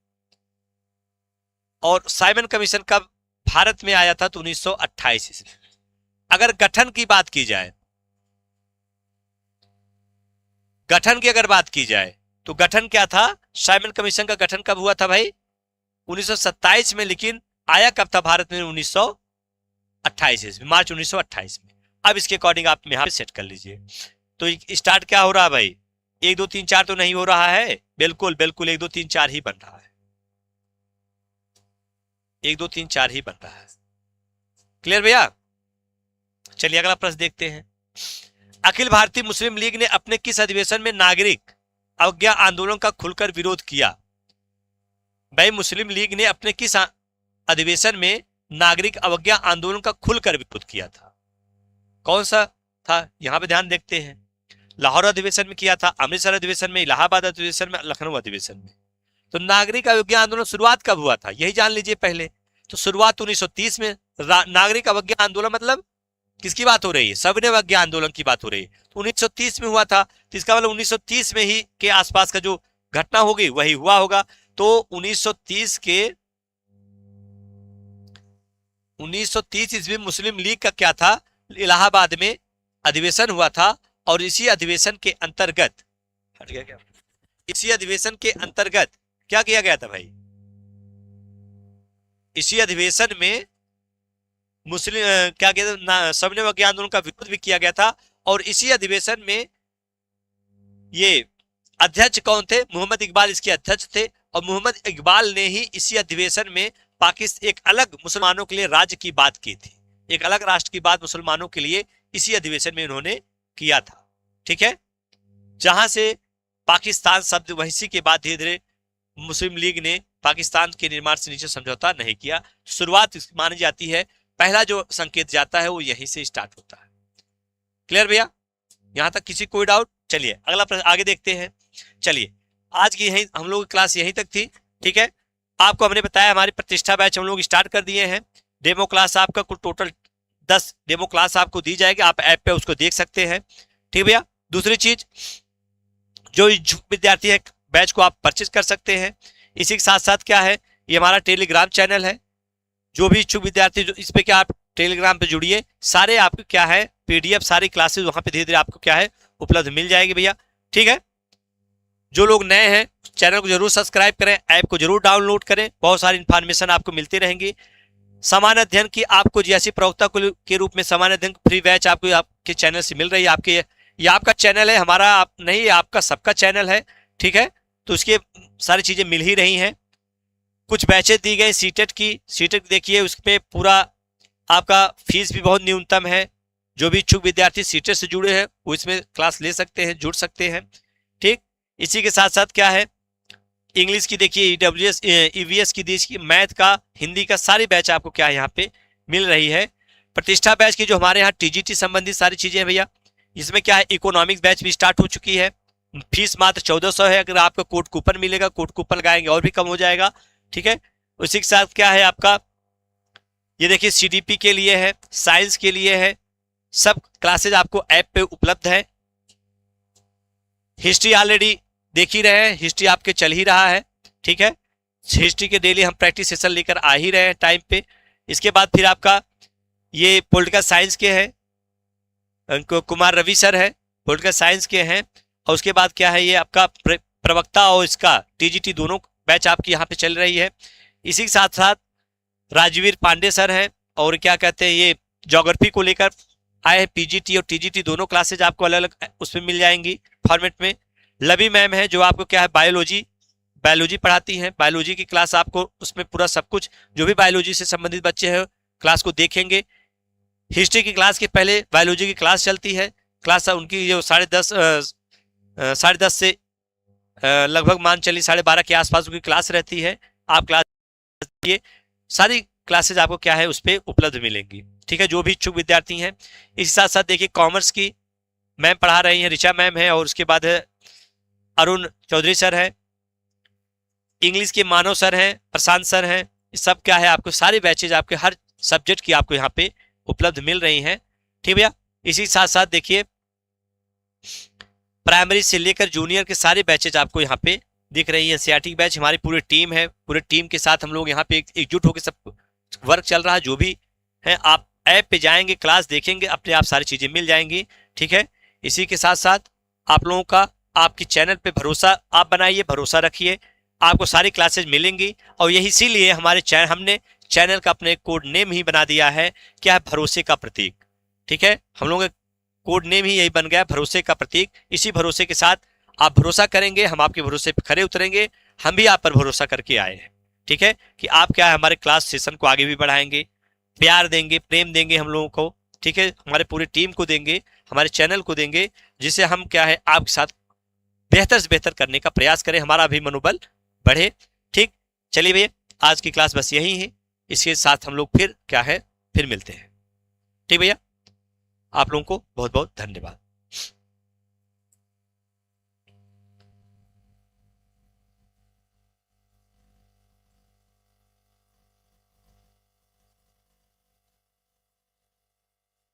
और साइमन कमीशन कब भारत में आया था? तो 1928 ईस्वी। अगर गठन की बात की जाए, गठन की अगर बात की जाए तो गठन क्या था? साइमन कमीशन का गठन कब हुआ था भाई? 1927 में। लेकिन आया कब था भारत में? 1928 ईस्वी, मार्च 1928 में। अब इसके अकॉर्डिंग आप यहां पे सेट कर लीजिए। तो स्टार्ट क्या हो रहा है भाई? 1 2 3 4 तो नहीं हो रहा है, बिल्कुल बिल्कुल 1 2 3 4 ही बन रहा है, 1 2 3 4 ही बन रहा है। क्लियर भैया? चलिए अगला प्रश्न देखते हैं। अखिल भारतीय मुस्लिम लीग ने अपने किस अधिवेशन में नागरिक अवज्ञा आंदोलन का खुलकर विरोध किया? भाई मुस्लिम लीग ने अपने किस अधिवेशन में नागरिक अवज्ञा आंदोलन का खुलकर विरोध किया था? कौन सा था? यहां पे ध्यान देखते हैं। लाहौर अधिवेशन में किया था, अमृतसर अधिवेशन में, इलाहाबाद अधिवेशन में, लखनऊ अधिवेशन में। तो नागरिक अवज्ञा आंदोलन शुरुआत कब हुआ था यही जान लीजिए पहले। तो शुरुआत 1930 में। नागरिक अवज्ञा आंदोलन मतलब किसकी बात हो रही है? सविनय अवज्ञा आंदोलन की बात हो रही है। तो 1930 में हुआ था, तो इसका मतलब 1930 में ही के आसपास का जो घटना होगी वही हुआ होगा। तो 1930 ईस्वी मुस्लिम लीग का क्या था? इलाहाबाद में अधिवेशन हुआ था। और इसी अधिवेशन के अंतर्गत हट गया क्या? इसी अधिवेशन के अंतर्गत क्या किया गया था भाई? इसी अधिवेशन में मुस्लिम क्या कहते हैं, सविनय अवज्ञा आंदोलन का विरोध भी किया गया था। और इसी अधिवेशन में ये अध्यक्ष कौन थे? मोहम्मद इकबाल इसके अध्यक्ष थे। और मोहम्मद इकबाल ने ही इसी अधिवेशन में पाकिस्तान एक अलग मुसलमानों के लिए राज्य की बात की थी, एक अलग राष्ट्र की बात मुसलमानों के लिए इसी अधिवेशन में उन्होंने किया था। ठीक है, जहां से पाकिस्तान शब्द वही के बाद धीरे धीरे मुस्लिम लीग ने पाकिस्तान के निर्माण से नीचे समझौता नहीं किया। शुरुआत मानी जाती है, पहला जो संकेत जाता है वो यहीं से स्टार्ट होता है। क्लियर भैया? यहां तक किसी कोई डाउट? चलिए अगला प्रश्न आगे देखते हैं। चलिए आज की यही हम लोग की क्लास यहीं तक थी। ठीक है, आपको हमने बताया हमारी प्रतिष्ठा बैच हम लोग स्टार्ट कर दिए हैं। डेमो क्लास आपका कुल टोटल 10 डेमो क्लास आपको दी जाएगी, आप ऐप पे उसको देख सकते हैं। ठीक भैया? दूसरी चीज, जो इच्छुक विद्यार्थी है बैच को आप परचेज कर सकते हैं। इसी के साथ साथ क्या है, ये हमारा टेलीग्राम चैनल है। जो भी इच्छुक विद्यार्थी जो इस पे क्या आप टेलीग्राम पे जुड़िए, सारे आपको क्या है पीडीएफ सारी क्लासेस वहां पे धीरे धीरे आपको क्या है उपलब्ध मिल जाएगी भैया। ठीक है, जो लोग नए हैं चैनल को जरूर सब्सक्राइब करें, ऐप को जरूर डाउनलोड करें, बहुत सारी इन्फॉर्मेशन आपको मिलती रहेंगी। सामान्य अध्ययन की आपको जैसी प्रवक्ता के रूप में सामान्य अध्ययन फ्री बैच आपको आपके चैनल से मिल रही है। आपके ये आपका चैनल है, हमारा आप नहीं, आपका सबका चैनल है। ठीक है, तो उसके सारी चीजें मिल ही रही हैं। कुछ बैचेज दी गई सीटेट की, सीटेट देखिए उसमें पूरा आपका फीस भी बहुत न्यूनतम है। जो भी इच्छुक विद्यार्थी सीटेट से जुड़े हैं वो इसमें क्लास ले सकते हैं, जुड़ सकते हैं। ठीक, इसी के साथ साथ क्या है, इंग्लिश की देखिए ईडब्ल्यूएस ईवीएस की देखिए, मैथ का, हिंदी का सारी बैच आपको क्या है यहाँ पे मिल रही है। प्रतिष्ठा बैच की जो हमारे यहाँ टीजीटी संबंधित सारी चीजें हैं भैया, इसमें क्या है इकोनॉमिक्स बैच भी स्टार्ट हो चुकी है। फीस मात्र 1400 है। अगर आपको कोड कूपन मिलेगा, कोड कूपन लगाएंगे और भी कम हो जाएगा। ठीक है, उसी के साथ क्या है आपका ये देखिए सीडीपी के लिए है, साइंस के लिए है, सब क्लासेज आपको ऐप पे उपलब्ध है। हिस्ट्री ऑलरेडी देख ही रहे हैं, हिस्ट्री आपके चल ही रहा है। ठीक है, हिस्ट्री के डेली हम प्रैक्टिस सेशन लेकर आ ही रहे हैं टाइम पे। इसके बाद फिर आपका ये पॉलिटिकल साइंस के हैं, कुमार रवि सर है, पॉलिटिकल साइंस के हैं। और उसके बाद क्या है ये आपका प्रवक्ता और इसका टीजीटी दोनों बैच आपकी यहाँ पे चल रही है। इसी के साथ साथ राजवीर पांडे सर हैं और क्या कहते हैं ये ज्योग्राफी को लेकर आए हैं। पीजीटी और टीजीटी दोनों क्लासेज आपको अलग अलग उसमें मिल जाएंगी फॉर्मेट में। लवी मैम है जो आपको क्या है बायोलॉजी पढ़ाती हैं। बायोलॉजी की क्लास आपको उसमें पूरा सब कुछ जो भी बायोलॉजी से संबंधित बच्चे हैं क्लास को देखेंगे। हिस्ट्री की क्लास के पहले बायोलॉजी की क्लास चलती है। क्लास उनकी जो 10:30 से लगभग मान चलिए 12:30 के आसपास उनकी क्लास रहती है। आप क्लास ये सारी क्लासेज आपको क्या है उस पर उपलब्ध मिलेंगी। ठीक है, जो भी इच्छुक विद्यार्थी हैं। इसके साथ साथ देखिए कॉमर्स की मैम पढ़ा रही हैं, ऋचा मैम है, और उसके बाद है अरुण चौधरी सर है, इंग्लिश के मानव सर हैं, प्रशांत सर हैं। ये सब क्या है, आपको सारे बैचेज आपके हर सब्जेक्ट की आपको यहाँ पे उपलब्ध मिल रही हैं। ठीक भैया, इसी साथ साथ देखिए प्राइमरी से लेकर जूनियर के सारे बैचेज आपको यहाँ पे दिख रही है। एनसीईआरटी बैच हमारी पूरी टीम है, पूरे टीम के साथ हम लोग यहाँ पे एकजुट होकर सब वर्क चल रहा है। जो भी है आप ऐप पे जाएंगे, क्लास देखेंगे, अपने आप सारी चीजें मिल जाएंगी। ठीक है, इसी के साथ साथ आप लोगों का आपकी चैनल पे भरोसा आप बनाइए, भरोसा रखिए, आपको सारी क्लासेज मिलेंगी। और यही इसीलिए हमारे हमने चैनल का अपने कोड नेम ही बना दिया है, क्या है, भरोसे का प्रतीक। ठीक है, हम लोगों का कोड नेम ही यही बन गया, भरोसे का प्रतीक। इसी भरोसे के साथ आप भरोसा करेंगे, हम आपके भरोसे पर खरे उतरेंगे। हम भी आप पर भरोसा करके आए हैं। ठीक है, कि आप क्या है हमारे क्लास सेशन को आगे भी बढ़ाएंगे, प्यार देंगे, प्रेम देंगे हम लोगों को। ठीक है, हमारे पूरी टीम को देंगे, हमारे चैनल को देंगे, जिससे हम क्या है आपके साथ बेहतर से बेहतर करने का प्रयास करें, हमारा भी मनोबल बढ़े। ठीक, चलिए भैया आज की क्लास बस यही है। इसके साथ हम लोग फिर क्या है फिर मिलते हैं। ठीक भैया, आप लोगों को बहुत बहुत धन्यवाद।